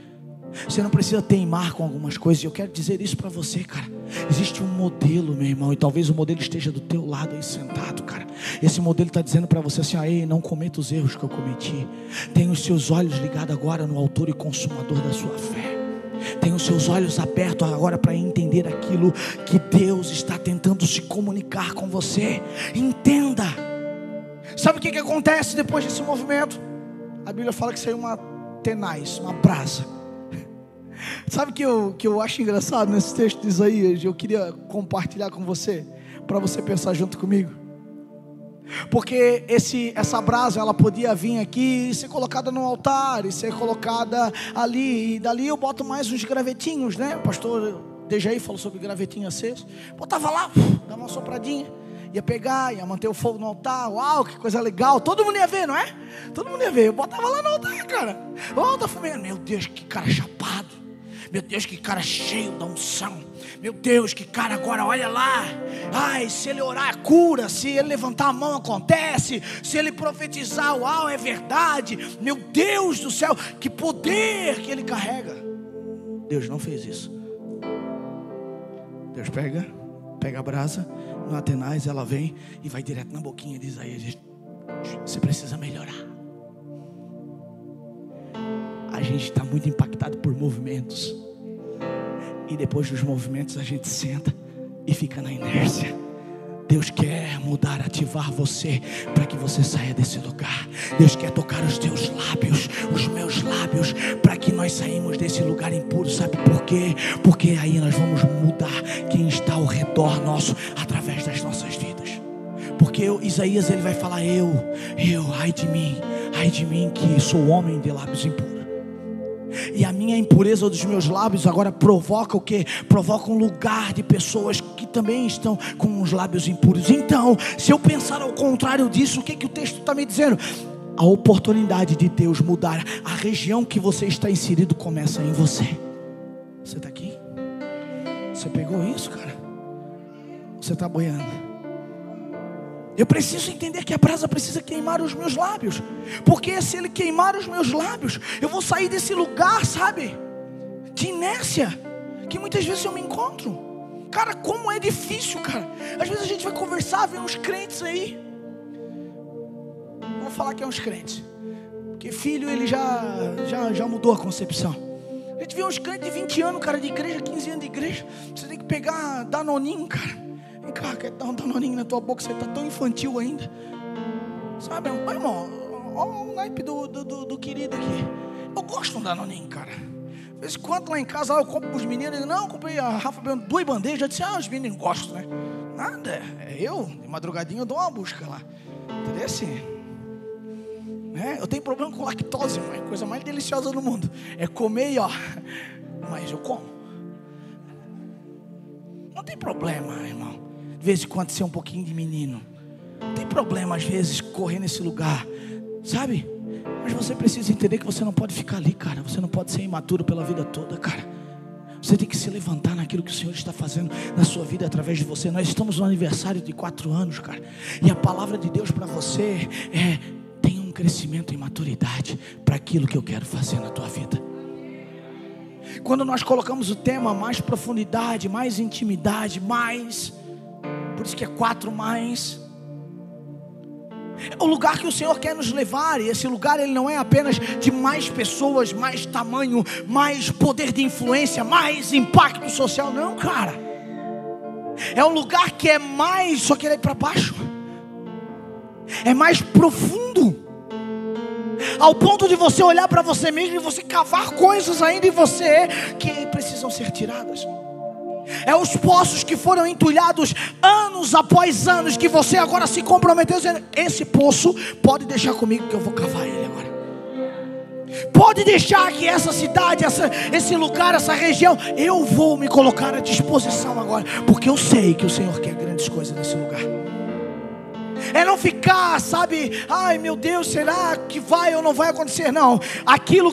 Você não precisa teimar com algumas coisas. E eu quero dizer isso para você, cara. Existe um modelo, meu irmão, e talvez o modelo esteja do teu lado aí sentado, cara. Esse modelo está dizendo para você assim, ei, não cometa os erros que eu cometi. Tenha os seus olhos ligados agora no autor e consumador da sua fé. Tenha os seus olhos abertos agora para entender aquilo que Deus está tentando se comunicar com você. Entenda. Sabe o que acontece depois desse movimento? A Bíblia fala que saiu uma tenaz, uma brasa. Sabe o que eu acho engraçado nesse texto de Isaías? Eu queria compartilhar com você, para você pensar junto comigo. Porque essa brasa, ela podia vir aqui e ser colocada no altar, e ser colocada ali, e dali eu boto mais uns gravetinhos, né? O pastor Dejaí falou sobre gravetinho aceso. Botava lá, dava uma sopradinha, ia pegar, ia manter o fogo no altar. Uau, que coisa legal, todo mundo ia ver, não é? Todo mundo ia ver, eu botava lá no altar, cara. Ó, tá fumando, meu Deus, que cara chapado. Meu Deus, que cara cheio da unção. Meu Deus, que cara agora, olha lá. Ai, se ele orar, cura. Se ele levantar a mão, acontece. Se ele profetizar, uau, é verdade. Meu Deus do céu, que poder que ele carrega. Deus não fez isso. Deus pega a brasa, no Atenais, ela vem e vai direto na boquinha de Isaías. Você precisa melhorar. A gente está muito impactado por movimentos. E depois dos movimentos a gente senta e fica na inércia. Deus quer mudar, ativar você, para que você saia desse lugar. Deus quer tocar os teus lábios, os meus lábios, para que nós saímos desse lugar impuro. Sabe por quê? Porque aí nós vamos mudar quem está ao redor nosso, através das nossas vidas. Porque Isaías, ele vai falar, ai de mim que sou homem de lábios impuros. E a minha impureza dos meus lábios agora provoca o quê? Provoca um lugar de pessoas que também estão com os lábios impuros. Então, se eu pensar ao contrário disso, o que o texto está me dizendo? A oportunidade de Deus mudar a região que você está inserido começa em você. Você está aqui? Você pegou isso, cara? Você está boiando? Eu preciso entender que a brasa precisa queimar os meus lábios. Porque se ele queimar os meus lábios, eu vou sair desse lugar, sabe? De inércia, que muitas vezes eu me encontro. Cara, como é difícil, cara. Às vezes a gente vai conversar, vê uns crentes aí. Vou falar que é uns crentes. Porque filho, ele já mudou a concepção. A gente vê uns crentes de 20 anos, cara, de igreja, 15 anos de igreja. Você tem que pegar Danoninho, cara. Vem cá, quer dar um danoninho na tua boca, você está tão infantil ainda. Sabe, irmão, olha o naipe do querido aqui. Eu gosto de um danoninho, cara. De vez em quando lá em casa eu compro para os meninos. Eu digo, não, eu comprei a Rafa 2 bandejas. Eu disse, os meninos gostam, né? Nada, eu, de madrugadinha eu dou uma busca lá. Entendeu assim? Eu tenho problema com lactose, é a coisa mais deliciosa do mundo. É comer, mas eu como. Não tem problema, irmão. De vez em quando ser um pouquinho de menino. Não tem problema às vezes correr nesse lugar, sabe? Mas você precisa entender que você não pode ficar ali, cara. Você não pode ser imaturo pela vida toda, cara. Você tem que se levantar naquilo que o Senhor está fazendo na sua vida através de você. Nós estamos no aniversário de 4 anos, cara. E a palavra de Deus para você é: tenha um crescimento em maturidade para aquilo que eu quero fazer na tua vida. Quando nós colocamos o tema mais profundidade, mais intimidade, mais, por isso que é 4 mais, é o lugar que o Senhor quer nos levar. E esse lugar, ele não é apenas de mais pessoas, mais tamanho, mais poder de influência, mais impacto social. Não, cara. É um lugar que é mais, só que ele é para baixo. É mais profundo, ao ponto de você olhar para você mesmo e você cavar coisas ainda em você que precisam ser tiradas. É os poços que foram entulhados anos após anos, que você agora se comprometeu dizendo: esse poço pode deixar comigo que eu vou cavar ele agora. Pode deixar que essa cidade, esse lugar, essa região, eu vou me colocar à disposição agora, porque eu sei que o Senhor quer grandes coisas nesse lugar. É não ficar, sabe, ai meu Deus, será que vai ou não vai acontecer? Não, aquele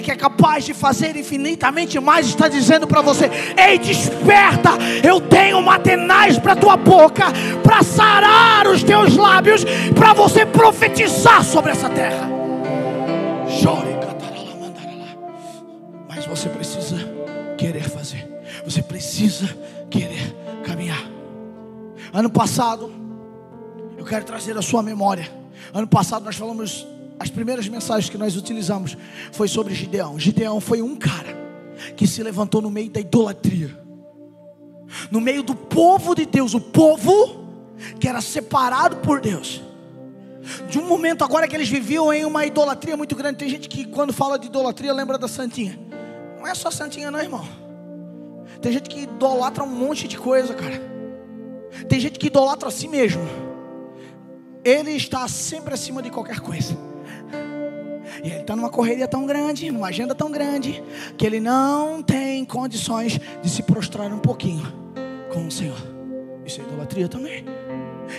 que é capaz de fazer infinitamente mais está dizendo para você: ei, desperta, eu tenho uma tenaz para tua boca, para sarar os teus lábios, para você profetizar sobre essa terra. Mas você precisa querer fazer, você precisa querer caminhar. Ano passado, eu quero trazer a sua memória. Ano passado nós falamos, as primeiras mensagens que nós utilizamos foi sobre Gideão. Gideão foi um cara que se levantou no meio da idolatria, no meio do povo de Deus, o povo que era separado por Deus. De um momento agora que eles viviam em uma idolatria muito grande. Tem gente que quando fala de idolatria lembra da Santinha. Não é só Santinha não, irmão. Tem gente que idolatra um monte de coisa, cara. Tem gente que idolatra a si mesmo. Ele está sempre acima de qualquer coisa. E ele está numa correria tão grande, numa agenda tão grande, que ele não tem condições de se prostrar um pouquinho com o Senhor. Isso é idolatria também.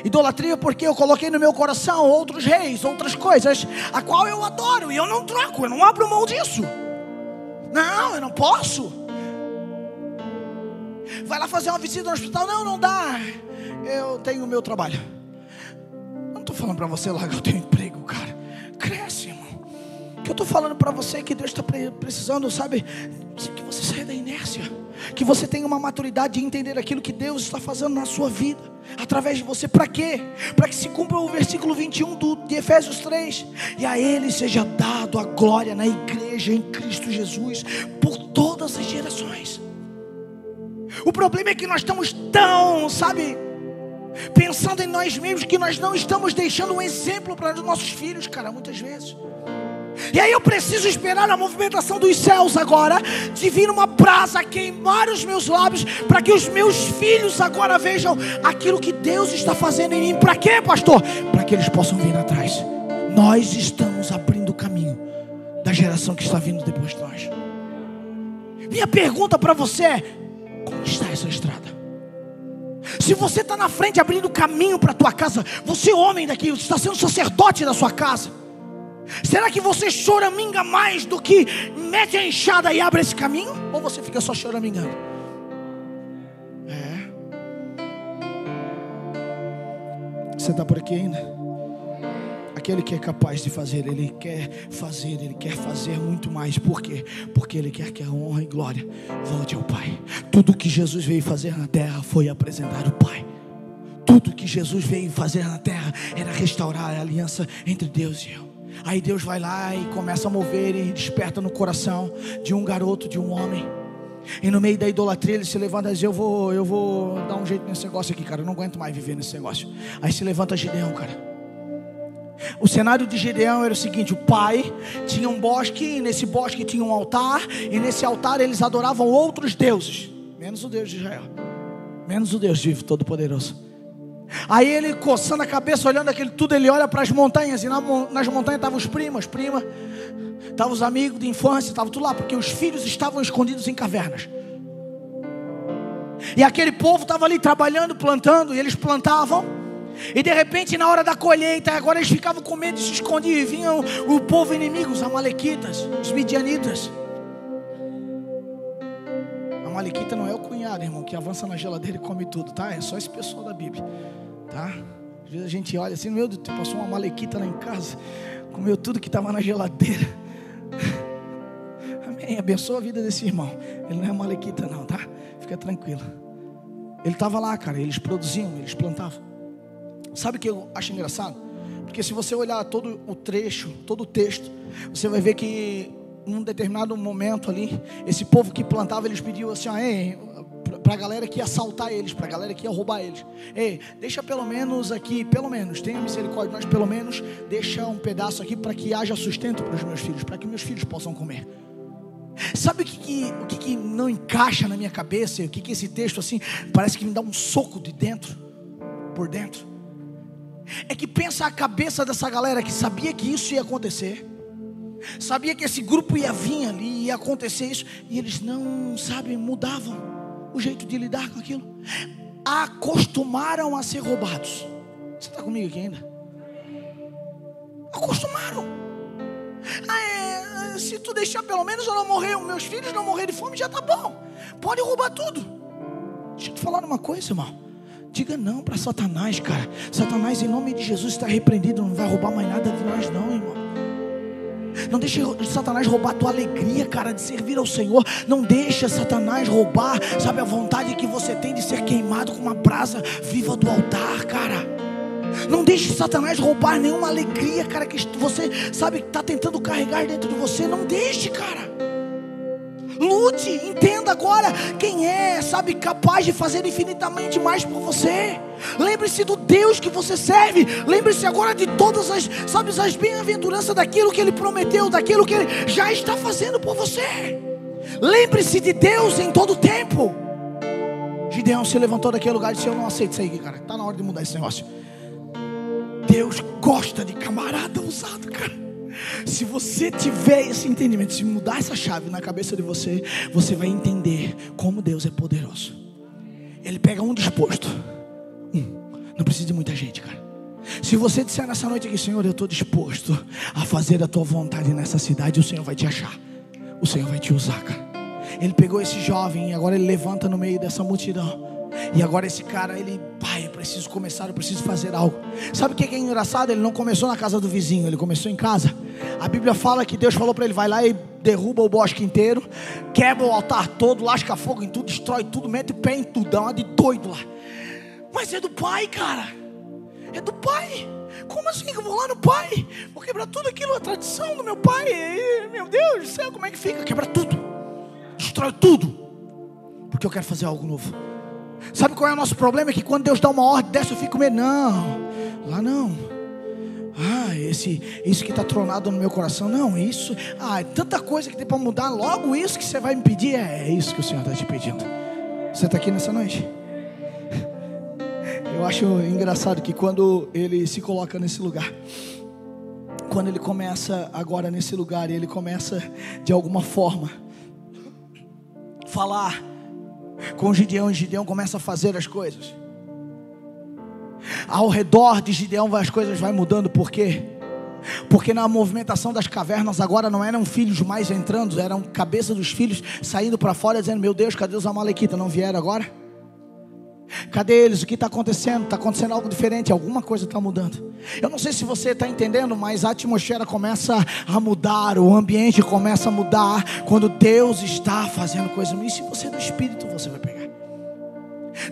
Idolatria porque eu coloquei no meu coração outros reis, outras coisas, a qual eu adoro, e eu não troco, eu não abro mão disso. Não, eu não posso. Vai lá fazer uma visita no hospital. Não dá. Eu tenho o meu trabalho. Eu não estou falando para você largar o teu emprego, cara. Cresce, irmão. O que eu estou falando para você é que Deus está precisando, sabe, que você saia da inércia, que você tenha uma maturidade de entender aquilo que Deus está fazendo na sua vida, através de você. Para quê? Para que se cumpra o versículo 21 de Efésios 3. E a Ele seja dado a glória na igreja em Cristo Jesus, por todas as gerações. O problema é que nós estamos tão, sabe, pensando em nós mesmos, que nós não estamos deixando um exemplo para os nossos filhos, cara, muitas vezes. E aí eu preciso esperar a movimentação dos céus agora, de vir uma brasa queimar os meus lábios, para que os meus filhos agora vejam aquilo que Deus está fazendo em mim. Para quê, pastor? Para que eles possam vir atrás. Nós estamos abrindo o caminho da geração que está vindo depois de nós. Minha pergunta para você é: como está essa estrada? Se você está na frente abrindo caminho para a tua casa, você homem daqui, você está sendo sacerdote da sua casa, será que você choraminga mais do que mete a enxada e abre esse caminho? Ou você fica só choramingando? Você está por aqui ainda? Aquele que é capaz de fazer, ele quer fazer muito mais. Por quê? Porque ele quer que a honra e glória volte ao Pai. Tudo que Jesus veio fazer na terra foi apresentar o Pai. Tudo que Jesus veio fazer na terra era restaurar a aliança entre Deus e eu. Aí Deus vai lá e começa a mover e desperta no coração de um garoto, de um homem. E no meio da idolatria ele se levanta e diz: eu vou dar um jeito nesse negócio aqui, cara. Eu não aguento mais viver nesse negócio. Aí se levanta Gideão, cara. O cenário de Gideão era o seguinte: o pai tinha um bosque, e nesse bosque tinha um altar, e nesse altar eles adoravam outros deuses, menos o Deus de Israel, menos o Deus vivo, todo-poderoso. Aí ele, coçando a cabeça, olhando aquilo tudo, ele olha para as montanhas, e nas montanhas estavam os primas, estavam os amigos de infância, estavam tudo lá, porque os filhos estavam escondidos em cavernas. E aquele povo estava ali trabalhando, plantando, e eles plantavam. E de repente, na hora da colheita, agora eles ficavam com medo de se esconder, e vinham o povo inimigo, os amalequitas, os midianitas. Amalequita não é o cunhado, irmão, que avança na geladeira e come tudo, tá? É só esse pessoal da Bíblia, tá? Às vezes a gente olha assim, meu Deus, passou uma malequita lá em casa, comeu tudo que estava na geladeira. Amém, abençoa a vida desse irmão. Ele não é malequita não, tá? Fica tranquilo. Ele estava lá, cara, eles produziam, eles plantavam. Sabe o que eu acho engraçado? Porque se você olhar todo o trecho, todo o texto, você vai ver que num determinado momento ali, esse povo que plantava, eles pediam assim, para a galera que ia assaltar eles, para a galera que ia roubar eles: ei, deixa pelo menos aqui, pelo menos, tenha misericórdia, nós pelo menos deixa um pedaço aqui para que haja sustento para os meus filhos, para que meus filhos possam comer. Sabe o que não encaixa na minha cabeça? O que esse texto assim, parece que me dá um soco de dentro, por dentro? É que pensa a cabeça dessa galera que sabia que isso ia acontecer, sabia que esse grupo ia vir ali, ia acontecer isso, e eles não, sabe, mudavam o jeito de lidar com aquilo. Acostumaram a ser roubados. Você está comigo aqui ainda? Acostumaram. Se tu deixar pelo menos eu não morrer, os meus filhos não morrer de fome, já tá bom. Pode roubar tudo. Deixa eu te falar uma coisa, irmão. Diga não para Satanás, cara. Satanás, em nome de Jesus, está repreendido. Não vai roubar mais nada de nós não, irmão. Não deixe Satanás roubar a tua alegria, cara, de servir ao Senhor. Não deixa Satanás roubar, sabe, a vontade que você tem de ser queimado com uma brasa viva do altar, cara. Não deixe Satanás roubar nenhuma alegria, cara, que você, sabe, está tentando carregar dentro de você. Não deixe, cara. Lute, entenda agora quem é, sabe, capaz de fazer infinitamente mais por você. Lembre-se do Deus que você serve. Lembre-se agora de todas as, sabe, as bem-aventuranças daquilo que Ele prometeu, daquilo que Ele já está fazendo por você. Lembre-se de Deus em todo o tempo. Gideão se levantou daquele lugar e disse: eu não aceito isso aí, cara, está na hora de mudar esse negócio. Deus gosta de camarada ousado, cara. Se você tiver esse entendimento, se mudar essa chave na cabeça de você, você vai entender como Deus é poderoso. Ele pega um disposto. Não precisa de muita gente, cara. Se você disser nessa noite aqui: Senhor, eu estou disposto a fazer a tua vontade nessa cidade, o Senhor vai te achar. O Senhor vai te usar, cara. Ele pegou esse jovem e agora ele levanta no meio dessa multidão. E agora esse cara, ele, pai, eu preciso começar, eu preciso fazer algo. Sabe o que é engraçado? Ele não começou na casa do vizinho, ele começou em casa. A Bíblia fala que Deus falou para ele: vai lá e derruba o bosque inteiro, quebra o altar todo, lasca fogo em tudo, destrói tudo, mete o pé em tudo, dá uma de doido lá. Mas é do pai, cara. É do pai. Como assim que eu vou lá no pai? Vou quebrar tudo aquilo, a tradição do meu pai. Meu Deus do céu, como é que fica? Quebra tudo, destrói tudo, porque eu quero fazer algo novo. Sabe qual é o nosso problema? É que quando Deus dá uma ordem dessa, eu fico meio, não, lá não. Isso que está tronado no meu coração, não, isso, é tanta coisa que tem para mudar, logo isso que você vai me pedir, é isso que o Senhor está te pedindo. Você está aqui nessa noite? Eu acho engraçado que quando ele se coloca nesse lugar, quando ele começa agora nesse lugar, e ele começa de alguma forma falar com Gideão, e Gideão começa a fazer as coisas. Ao redor de Gideão as coisas vão mudando. Por quê? Porque na movimentação das cavernas agora não eram filhos mais entrando, eram cabeça dos filhos saindo para fora dizendo: meu Deus, cadê os amalequitas? Não vieram agora? Cadê eles? O que está acontecendo? Está acontecendo algo diferente, alguma coisa está mudando. Eu não sei se você está entendendo, mas a atmosfera começa a mudar, o ambiente começa a mudar quando Deus está fazendo coisas. E se você é do Espírito, você vai pegar.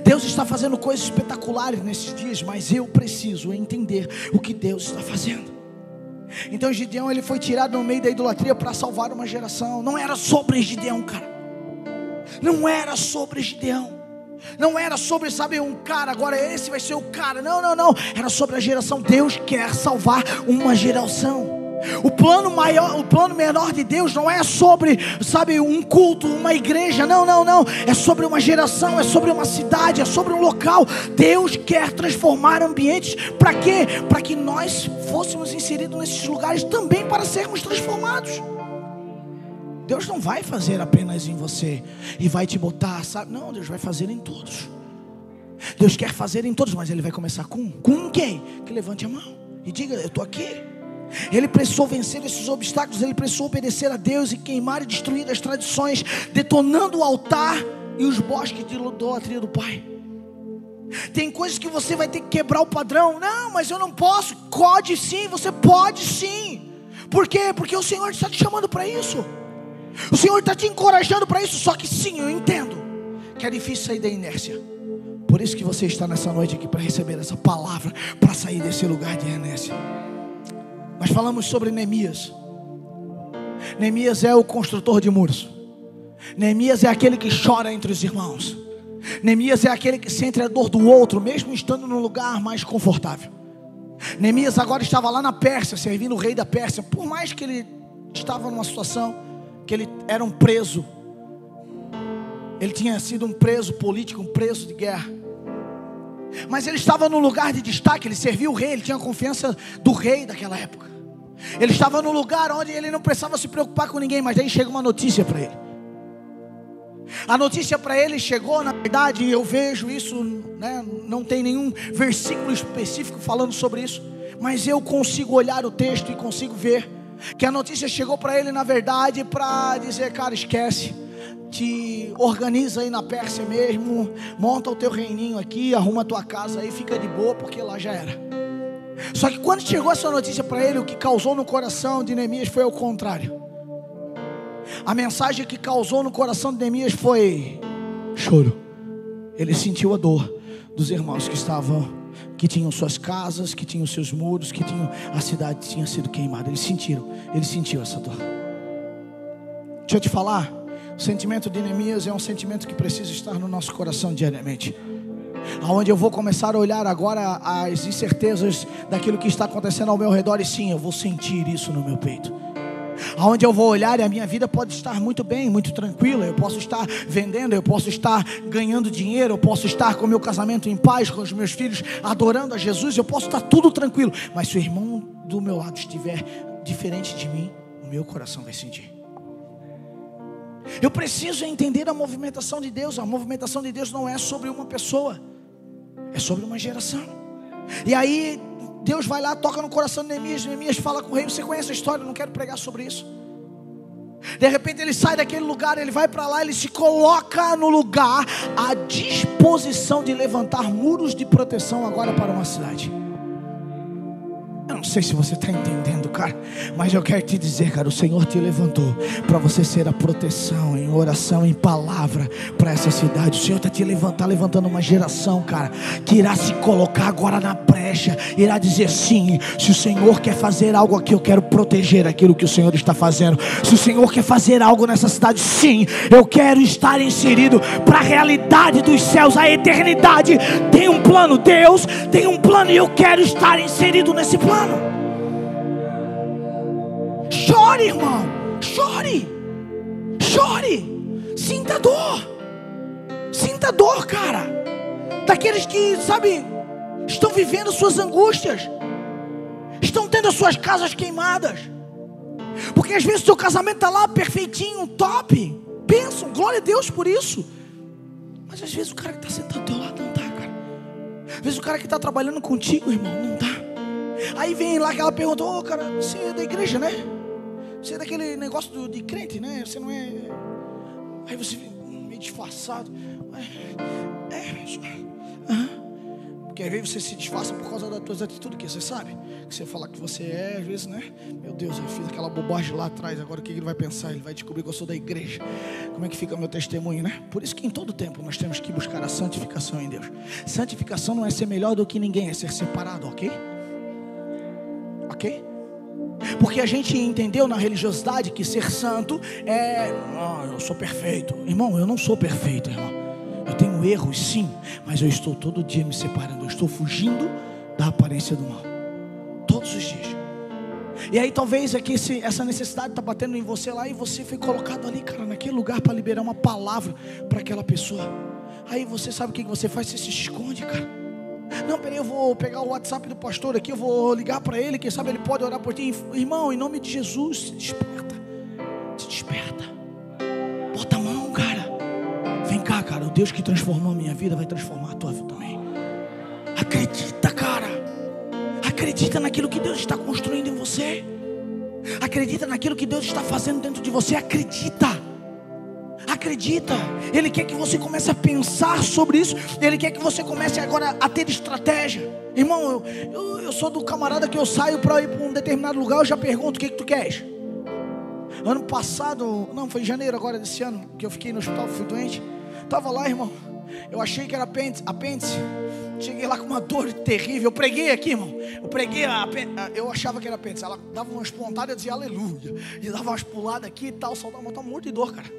Deus está fazendo coisas espetaculares nesses dias, mas eu preciso entender o que Deus está fazendo. Então Gideão, ele foi tirado no meio da idolatria para salvar uma geração. Não era sobre Gideão, cara. Não era sobre Gideão. Não era sobre, sabe, um cara, agora esse vai ser o cara. Não. Era sobre a geração. Deus quer salvar uma geração. O plano maior, o plano menor de Deus não é sobre, sabe, um culto, uma igreja. Não. É sobre uma geração, é sobre uma cidade, é sobre um local. Deus quer transformar ambientes. Para quê? Para que nós fôssemos inseridos nesses lugares também para sermos transformados. Deus não vai fazer apenas em você e vai te botar, sabe? Não, Deus vai fazer em todos. Deus quer fazer em todos, mas Ele vai começar com quem? Que levante a mão e diga: eu estou aqui. Ele precisou vencer esses obstáculos, ele precisou obedecer a Deus e queimar e destruir as tradições, detonando o altar e os bosques de idolatria do pai. Tem coisas que você vai ter que quebrar o padrão. Não, mas eu não posso. Pode sim, você pode sim. Por quê? Porque o Senhor está te chamando para isso. O Senhor está te encorajando para isso. Só que sim, eu entendo que é difícil sair da inércia. Por isso que você está nessa noite aqui, para receber essa palavra, para sair desse lugar de inércia. Nós falamos sobre Neemias. Neemias é o construtor de muros. Neemias é aquele que chora entre os irmãos. Neemias é aquele que sente a dor do outro, mesmo estando num lugar mais confortável. Neemias agora estava lá na Pérsia, servindo o rei da Pérsia. Por mais que ele estava numa situação que ele era um preso, ele tinha sido um preso político, um preso de guerra, mas ele estava num lugar de destaque. Ele serviu o rei, ele tinha a confiança do rei daquela época. Ele estava num lugar onde ele não precisava se preocupar com ninguém. Mas daí chega uma notícia para ele. A notícia para ele chegou, na verdade, eu vejo isso, né? Não tem nenhum versículo específico falando sobre isso, mas eu consigo olhar o texto e consigo ver que a notícia chegou para ele, na verdade, para dizer: cara, esquece, te organiza aí na Pérsia mesmo, monta o teu reininho aqui, arruma a tua casa aí, fica de boa, porque lá já era. Só que quando chegou essa notícia para ele, o que causou no coração de Neemias foi ao contrário. A mensagem que causou no coração de Neemias foi choro. Ele sentiu a dor dos irmãos que tinham suas casas, que tinham seus muros, que tinham, a cidade tinha sido queimada. Ele sentiu essa dor. Deixa eu te falar, o sentimento de Neemias é um sentimento que precisa estar no nosso coração diariamente. Aonde eu vou começar a olhar agora as incertezas daquilo que está acontecendo ao meu redor, e sim, eu vou sentir isso no meu peito. Aonde eu vou olhar e a minha vida pode estar muito bem, muito tranquila. Eu posso estar vendendo, eu posso estar ganhando dinheiro, eu posso estar com o meu casamento em paz, com os meus filhos adorando a Jesus. Eu posso estar tudo tranquilo, mas se o irmão do meu lado estiver diferente de mim, o meu coração vai sentir. Eu preciso entender a movimentação de Deus. A movimentação de Deus não é sobre uma pessoa, é sobre uma geração. E aí Deus vai lá, toca no coração de Neemias. Neemias fala com o rei. Você conhece a história, eu não quero pregar sobre isso. De repente ele sai daquele lugar, ele vai para lá, ele se coloca no lugar à disposição de levantar muros de proteção agora para uma cidade. Eu não sei se você está entendendo, cara, mas eu quero te dizer, cara, o Senhor te levantou para você ser a proteção em oração, em palavra para essa cidade. O Senhor está te levantando uma geração, cara, que irá se colocar agora na brecha, irá dizer sim, se o Senhor quer fazer algo aqui, eu quero proteger aquilo que o Senhor está fazendo. Se o Senhor quer fazer algo nessa cidade, sim, eu quero estar inserido para a realidade dos céus, a eternidade. Tem um plano, Deus tem um plano, e eu quero estar inserido nesse plano. Chore, irmão, chore, sinta dor, cara, daqueles que, sabe, estão vivendo suas angústias, estão tendo as suas casas queimadas, porque às vezes o seu casamento está lá perfeitinho, top, bênção, glória a Deus por isso, mas às vezes o cara que está sentado ao teu lado não está, cara. Às vezes o cara que está trabalhando contigo, irmão, não está. Aí vem lá aquela pergunta: ô, cara, você é da igreja, né? Você é daquele negócio de crente, né? Você não é... Aí você vem meio disfarçado. Porque às vezes você se disfarça por causa das tuas atitudes, que você sabe que você fala que você é, às vezes, né? Meu Deus, eu fiz aquela bobagem lá atrás, agora o que ele vai pensar? Ele vai descobrir que eu sou da igreja. Como é que fica meu testemunho, né? Por isso que em todo tempo nós temos que buscar a santificação em Deus. Santificação não é ser melhor do que ninguém, é ser separado, ok? Ok? Porque a gente entendeu na religiosidade que ser santo é... eu sou perfeito. Irmão, eu não sou perfeito, irmão. Eu tenho erros, sim, mas eu estou todo dia me separando. Eu estou fugindo da aparência do mal, todos os dias. E aí talvez aqui essa necessidade está batendo em você lá, e você foi colocado ali, cara, naquele lugar para liberar uma palavra para aquela pessoa. Aí você sabe o que você faz? Você se esconde, cara. Não, peraí, eu vou pegar o WhatsApp do pastor aqui, eu vou ligar para ele, quem sabe ele pode orar por ti. Irmão, em nome de Jesus, se desperta. Se desperta. Bota a mão, cara. Vem cá, cara, o Deus que transformou a minha vida vai transformar a tua vida também. Acredita, cara. Acredita naquilo que Deus está construindo em você. Acredita naquilo que Deus está fazendo dentro de você. Acredita. acredita. Ele quer que você comece a pensar sobre isso. Ele quer que você comece agora a ter estratégia. Irmão, eu sou do camarada que eu saio para ir para um determinado lugar, eu já pergunto: o que tu queres? Ano passado, não, foi em janeiro agora desse ano, que eu fiquei no hospital, fui doente. Estava lá, irmão, eu achei que era apêndice. Cheguei lá com uma dor terrível. Eu preguei aqui, irmão. Eu achava que era apêndice. Ela dava umas pontadas, eu dizia aleluia. E dava umas puladas aqui e tal. Só dava um monte de dor, cara.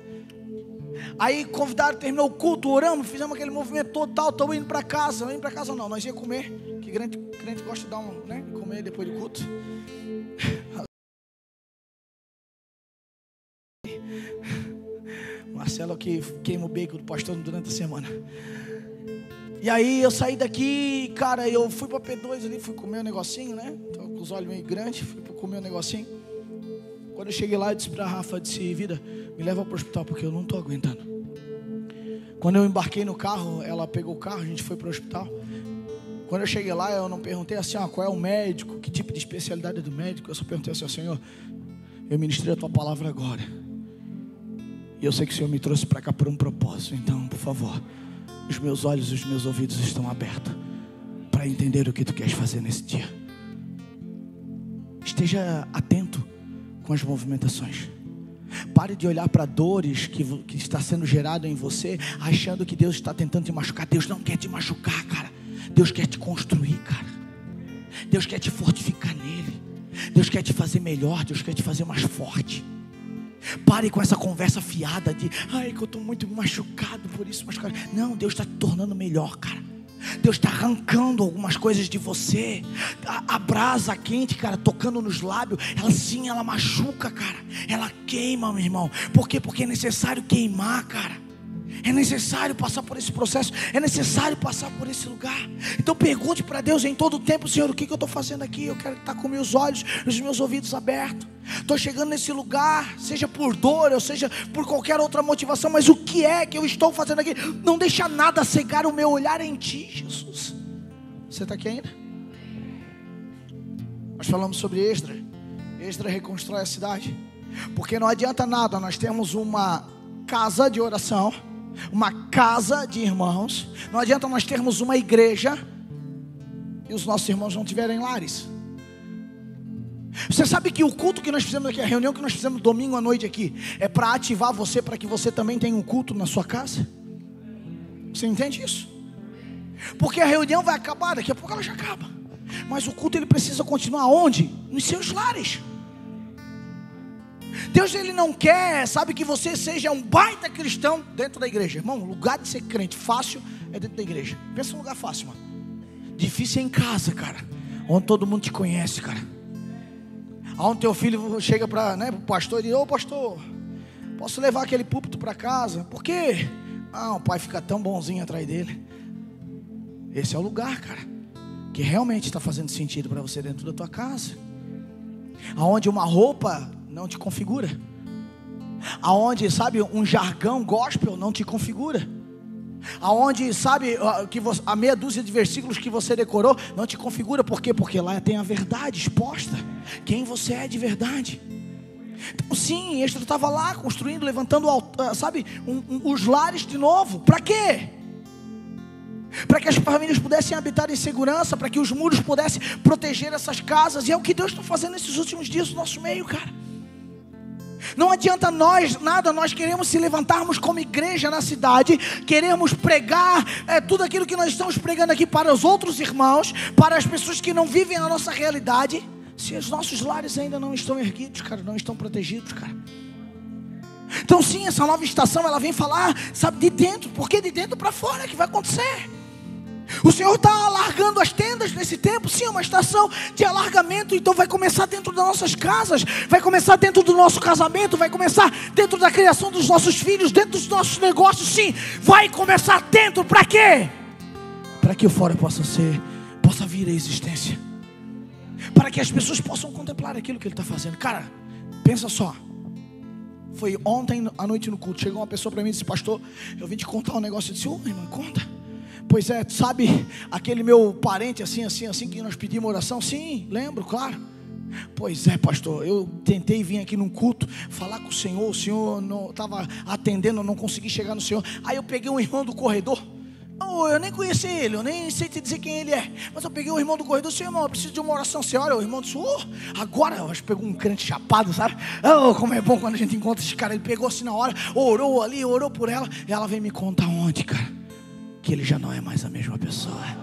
Aí convidaram, terminou o culto, oramos, fizemos aquele movimento todo tal. Estou indo para casa. Não indo para casa não, nós ia comer. Que crente gosta de dar comer depois do culto. Marcelo que queima o bacon do pastor durante a semana. E aí eu saí daqui, cara, eu fui pra P2 ali, fui comer um negocinho, né? Tô com os olhos meio grandes, fui comer um negocinho. Quando eu cheguei lá, eu disse pra Rafa, vida, me leva pro hospital, porque eu não tô aguentando. Quando eu embarquei no carro, ela pegou o carro, a gente foi pro hospital. Quando eu cheguei lá, eu não perguntei assim, qual é o médico, que tipo de especialidade é do médico. Eu só perguntei assim, Senhor, eu ministrei a tua palavra agora. E eu sei que o Senhor me trouxe pra cá por um propósito, então, por favor, os meus olhos e os meus ouvidos estão abertos para entender o que tu queres fazer nesse dia. Esteja atento com as movimentações. Pare de olhar para dores que está sendo gerado em você, achando que Deus está tentando te machucar. Deus não quer te machucar, cara. Deus quer te construir, cara. Deus quer te fortificar nele. Deus quer te fazer melhor. Deus quer te fazer mais forte. Pare com essa conversa fiada de que eu estou muito machucado por isso, machucado. Não, Deus está te tornando melhor, cara. Deus está arrancando algumas coisas de você. A brasa quente, cara, tocando nos lábios, ela machuca, cara. Ela queima, meu irmão. Por quê? Porque é necessário queimar, cara. É necessário passar por esse processo. É necessário passar por esse lugar. Então pergunte para Deus em todo o tempo: Senhor, o que eu estou fazendo aqui? Eu quero estar com meus olhos e os meus ouvidos abertos. Estou chegando nesse lugar, seja por dor ou seja por qualquer outra motivação, mas o que é que eu estou fazendo aqui? Não deixa nada cegar o meu olhar em Ti, Jesus. Você está aqui ainda? Nós falamos sobre Esdras. Esdras reconstrói a cidade. Porque não adianta nada nós temos uma casa de oração, uma casa de irmãos. Não adianta nós termos uma igreja e os nossos irmãos não tiverem lares. Você sabe que o culto que nós fizemos aqui, a reunião que nós fizemos domingo à noite aqui, é para ativar você, para que você também tenha um culto na sua casa? Você entende isso? Porque a reunião vai acabar, daqui a pouco ela já acaba. Mas o culto ele precisa continuar onde? Nos seus lares. Deus ele não quer, sabe, que você seja um baita cristão dentro da igreja. Irmão, o lugar de ser crente fácil é dentro da igreja. Pensa num lugar fácil, mano. Difícil é em casa, cara, onde todo mundo te conhece, cara. Onde teu filho chega para o pastor e diz: ô pastor, posso levar aquele púlpito para casa? Por quê? O pai fica tão bonzinho atrás dele. Esse é o lugar, cara, que realmente está fazendo sentido para você dentro da tua casa. Aonde uma roupa não te configura. Aonde, sabe, um jargão gospel não te configura. Aonde, sabe, a meia dúzia de versículos que você decorou não te configura. Por quê? Porque lá tem a verdade exposta, quem você é de verdade. Então sim, Esdras estava lá construindo, levantando, sabe, os lares de novo. Para quê? Para que as famílias pudessem habitar em segurança, para que os muros pudessem proteger essas casas. E é o que Deus está fazendo nesses últimos dias no nosso meio, cara. Não adianta nós queremos se levantarmos como igreja na cidade, queremos pregar tudo aquilo que nós estamos pregando aqui para os outros irmãos, para as pessoas que não vivem a nossa realidade, se os nossos lares ainda não estão erguidos, cara, não estão protegidos, cara. Então sim, essa nova estação, ela vem falar, sabe, de dentro, porque de dentro para fora é que vai acontecer. O Senhor está alargando as tendas nesse tempo. Sim, é uma estação de alargamento. Então vai começar dentro das nossas casas, vai começar dentro do nosso casamento, vai começar dentro da criação dos nossos filhos, dentro dos nossos negócios. Sim, vai começar dentro. Para quê? Para que o fora possa vir a existência, para que as pessoas possam contemplar aquilo que Ele está fazendo. Cara, pensa só. Foi ontem à noite no culto, chegou uma pessoa para mim e disse: pastor, eu vim te contar um negócio. Eu disse: irmão, conta. Pois é, sabe aquele meu parente assim que nós pedimos oração? Sim, lembro, claro. Pois é, pastor, eu tentei vir aqui num culto, falar com o Senhor não estava atendendo, eu não consegui chegar no Senhor. Aí eu peguei um irmão do corredor, eu nem conheci ele, eu nem sei te dizer quem ele é, mas eu peguei um irmão do corredor, disse: irmão, eu preciso de uma oração. Você olha, o irmão disse: agora, eu acho que pegou um crente chapado, sabe? Como é bom quando a gente encontra esse cara. Ele pegou assim na hora, orou ali, orou por ela, e ela veio me contar ontem, cara, que ele já não é mais a mesma pessoa.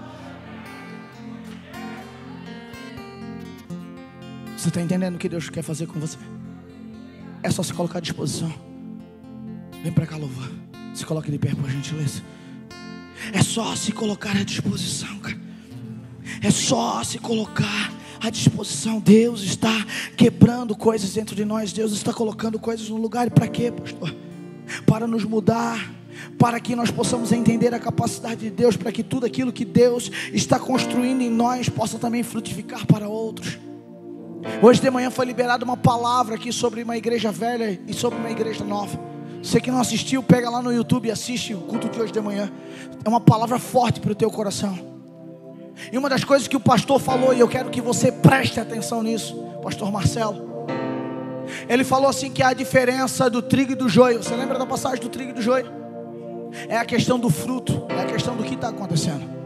Você está entendendo o que Deus quer fazer com você? É só se colocar à disposição. Vem para cá, louvar. Se coloque de pé, por gentileza. É só se colocar à disposição, cara. É só se colocar à disposição. Deus está quebrando coisas dentro de nós. Deus está colocando coisas no lugar. E para quê, pastor? Para nos mudar, para que nós possamos entender a capacidade de Deus, para que tudo aquilo que Deus está construindo em nós possa também frutificar para outros. Hoje de manhã foi liberada uma palavra aqui sobre uma igreja velha e sobre uma igreja nova. Você que não assistiu, pega lá no YouTube e assiste o culto de hoje de manhã. É uma palavra forte para o teu coração. E uma das coisas que o pastor falou, e eu quero que você preste atenção nisso, pastor Marcelo, ele falou assim que a diferença do trigo e do joio, você lembra da passagem do trigo e do joio? É a questão do fruto, é a questão do que está acontecendo.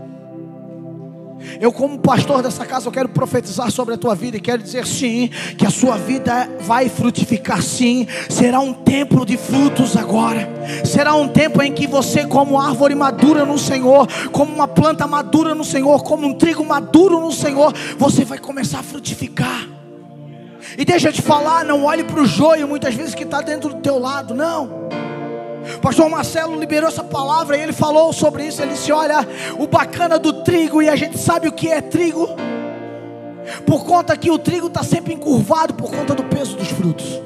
Eu, como pastor dessa casa, eu quero profetizar sobre a tua vida e quero dizer sim, que a sua vida vai frutificar sim. Será um tempo de frutos agora. Será um tempo em que você, como árvore madura no Senhor, como uma planta madura no Senhor, como um trigo maduro no Senhor, você vai começar a frutificar. E deixa eu te falar, não olhe para o joio muitas vezes que está dentro do teu lado, não. Pastor Marcelo liberou essa palavra e ele falou sobre isso. Ele disse: olha, o bacana do trigo, e a gente sabe o que é trigo, por conta que o trigo está sempre encurvado por conta do peso dos frutos.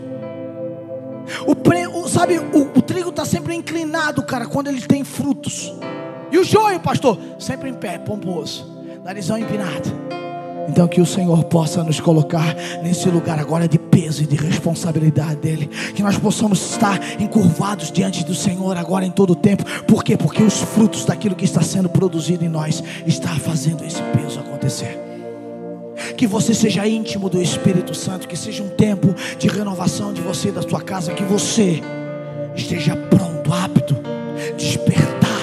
O trigo está sempre inclinado, cara, quando ele tem frutos. E o joio, pastor, sempre em pé, pomposo, narizão empinado. Então que o Senhor possa nos colocar nesse lugar agora de peso e de responsabilidade dEle. Que nós possamos estar encurvados diante do Senhor agora em todo o tempo. Por quê? Porque os frutos daquilo que está sendo produzido em nós está fazendo esse peso acontecer. Que você seja íntimo do Espírito Santo. Que seja um tempo de renovação de você e da sua casa. Que você esteja pronto, apto, despertado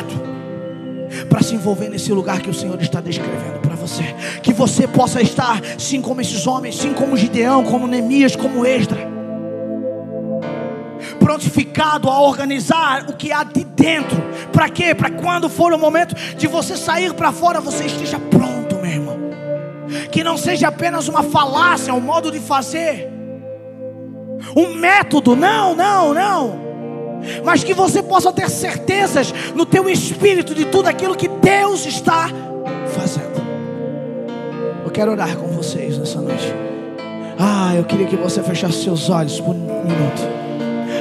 para se envolver nesse lugar que o Senhor está descrevendo para você. Que você possa estar, sim, como esses homens, sim, como Gideão, como Neemias, como Esdra, prontificado a organizar o que há de dentro. Para quê? Para quando for o momento de você sair para fora, você esteja pronto, meu irmão. Que não seja apenas uma falácia, um modo de fazer, um método, não. Mas que você possa ter certezas no teu espírito de tudo aquilo que Deus está fazendo. Eu quero orar com vocês nessa noite. Eu queria que você fechasse seus olhos por um minuto.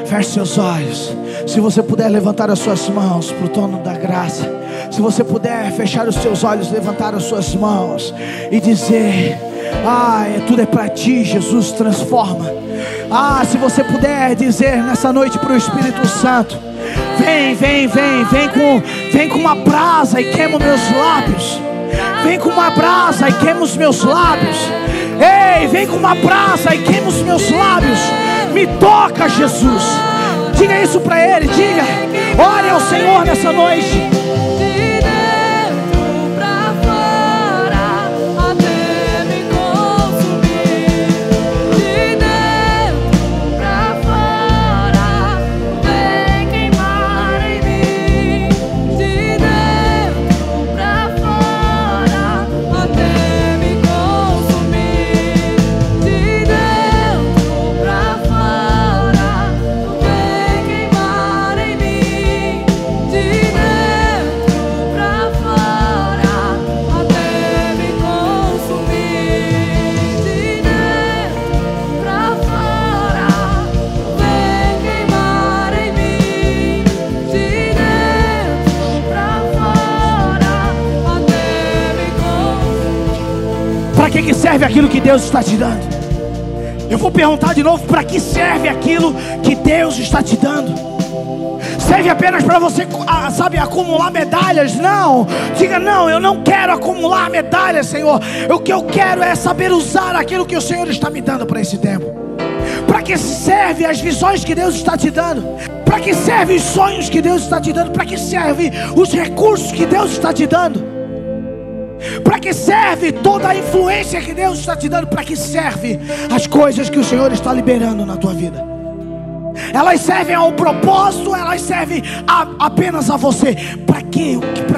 Feche seus olhos. Se você puder levantar as suas mãos para o trono da graça. Se você puder fechar os seus olhos, levantar as suas mãos e dizer: tudo é para ti, Jesus, transforma. Se você puder dizer nessa noite para o Espírito Santo: vem com uma brasa e queima meus lábios. Vem com uma brasa e queima os meus lábios. Ei, vem com uma brasa e queima os meus lábios. Me toca, Jesus. Diga isso para Ele, diga. Ore ao Senhor nessa noite. Para que serve aquilo que Deus está te dando? Eu vou perguntar de novo: para que serve aquilo que Deus está te dando? Serve apenas para você, sabe, acumular medalhas? Não. Diga: não, eu não quero acumular medalhas, Senhor. O que eu quero é saber usar aquilo que o Senhor está me dando para esse tempo. Para que serve as visões que Deus está te dando? Para que serve os sonhos que Deus está te dando? Para que serve os recursos que Deus está te dando? Para que serve toda a influência que Deus está te dando? Para que serve as coisas que o Senhor está liberando na tua vida? Elas servem ao propósito, elas servem apenas a você. Para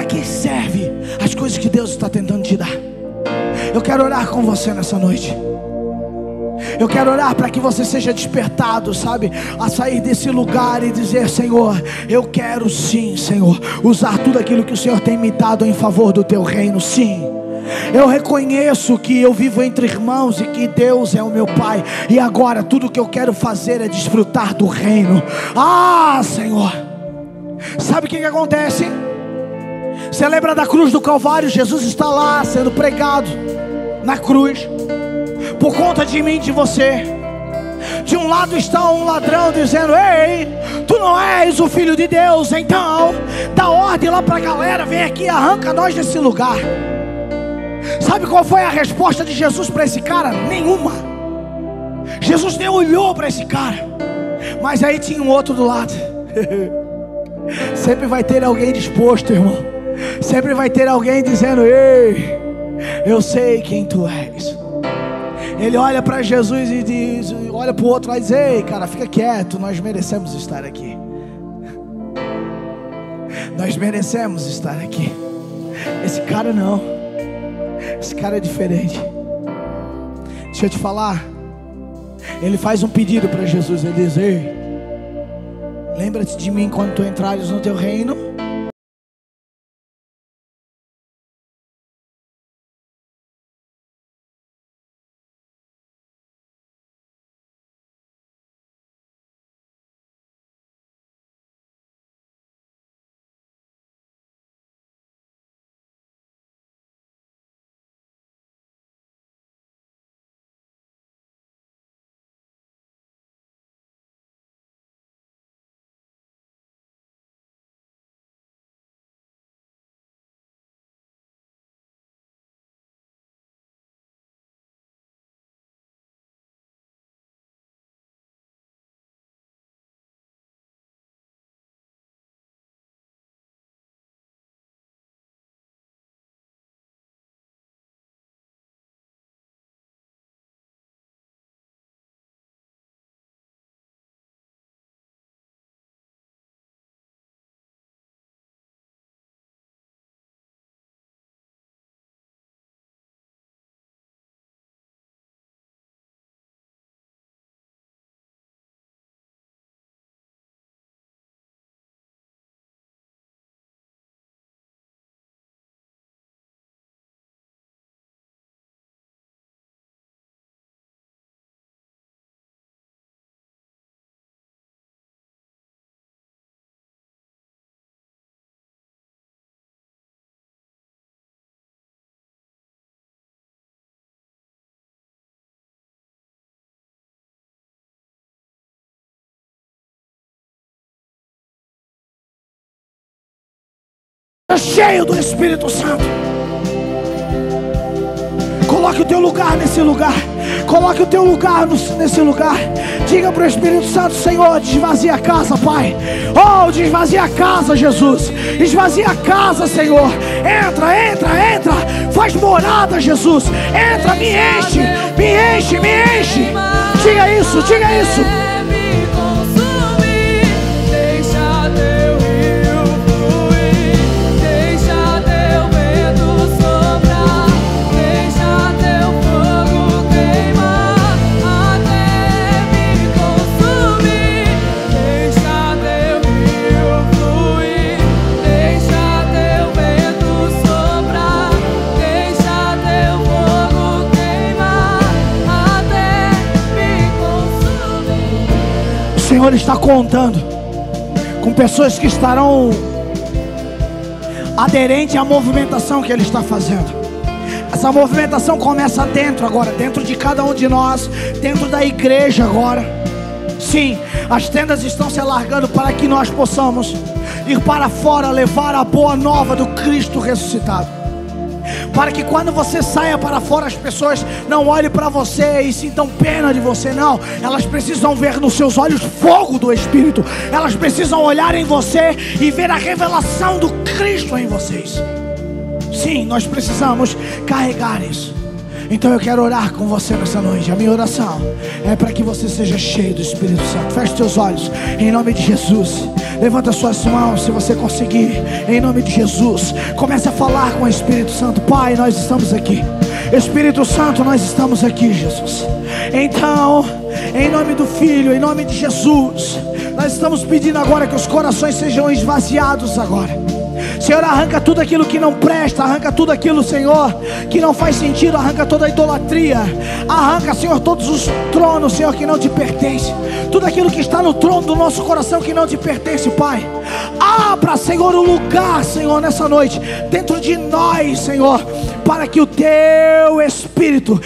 que serve as coisas que Deus está tentando te dar? Eu quero orar com você nessa noite. Eu quero orar para que você seja despertado, sabe, a sair desse lugar e dizer: Senhor, eu quero sim, Senhor, usar tudo aquilo que o Senhor tem me dado em favor do teu reino. Sim, eu reconheço que eu vivo entre irmãos e que Deus é o meu Pai, e agora tudo que eu quero fazer é desfrutar do reino. Ah, Senhor, sabe o que acontece? Você lembra da cruz do Calvário? Jesus está lá sendo pregado na cruz por conta de mim e de você. De um lado está um ladrão dizendo: ei, tu não és o Filho de Deus, então dá ordem lá para a galera, vem aqui, arranca nós desse lugar. Sabe qual foi a resposta de Jesus para esse cara? Nenhuma. Jesus nem olhou para esse cara. Mas aí tinha um outro do lado. Sempre vai ter alguém disposto, irmão. Sempre vai ter alguém dizendo: ei, eu sei quem tu és. Ele olha para Jesus e diz, olha para o outro lá e diz: ei, cara, fica quieto, nós merecemos estar aqui. Nós merecemos estar aqui. Esse cara não. Esse cara é diferente. Deixa eu te falar. Ele faz um pedido para Jesus. Ele diz: ei, lembra-te de mim quando tu entrares no teu reino. Cheio do Espírito Santo. Coloque o teu lugar nesse lugar. Coloque o teu lugar nesse lugar. Diga para o Espírito Santo: Senhor, desvazia a casa, Pai. Oh, desvazia a casa, Jesus. Esvazia a casa, Senhor. Entra, entra, entra. Faz morada, Jesus. Entra, me enche, me enche, me enche. Diga isso, diga isso. O Senhor está contando com pessoas que estarão aderentes à movimentação que Ele está fazendo. Essa movimentação começa dentro agora, dentro de cada um de nós, dentro da igreja agora. Sim, as tendas estão se alargando para que nós possamos ir para fora, levar a boa nova do Cristo ressuscitado. Para que quando você saia para fora, as pessoas não olhem para você e sintam pena de você, não. Elas precisam ver nos seus olhos fogo do Espírito. Elas precisam olhar em você e ver a revelação do Cristo em vocês. Sim, nós precisamos carregar isso. Então eu quero orar com você nessa noite. A minha oração é para que você seja cheio do Espírito Santo. Feche seus olhos, em nome de Jesus. Levanta suas mãos se você conseguir, em nome de Jesus. Comece a falar com o Espírito Santo. Pai, nós estamos aqui. Espírito Santo, nós estamos aqui, Jesus. Então, em nome do Filho, em nome de Jesus, nós estamos pedindo agora que os corações sejam esvaziados agora. Senhor, arranca tudo aquilo que não presta. Arranca tudo aquilo, Senhor, que não faz sentido. Arranca toda a idolatria. Arranca, Senhor, todos os tronos, Senhor, que não te pertencem. Tudo aquilo que está no trono do nosso coração que não te pertence, Pai. Abra, Senhor, o lugar, Senhor, nessa noite, dentro de nós, Senhor, para que o Teu Espírito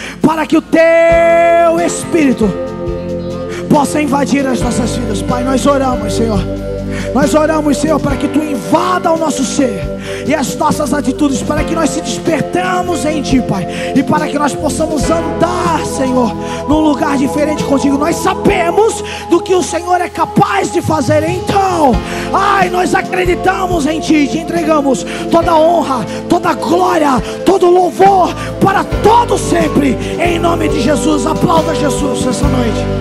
possa invadir as nossas vidas, Pai. Nós oramos, Senhor. Nós oramos, Senhor, para que Tu invada o nosso ser e as nossas atitudes, para que nós se despertamos em Ti, Pai, e para que nós possamos andar, Senhor, num lugar diferente contigo. Nós sabemos do que o Senhor é capaz de fazer. Então, nós acreditamos em Ti, te entregamos toda honra, toda glória, todo louvor para todo sempre, em nome de Jesus. Aplauda Jesus essa noite.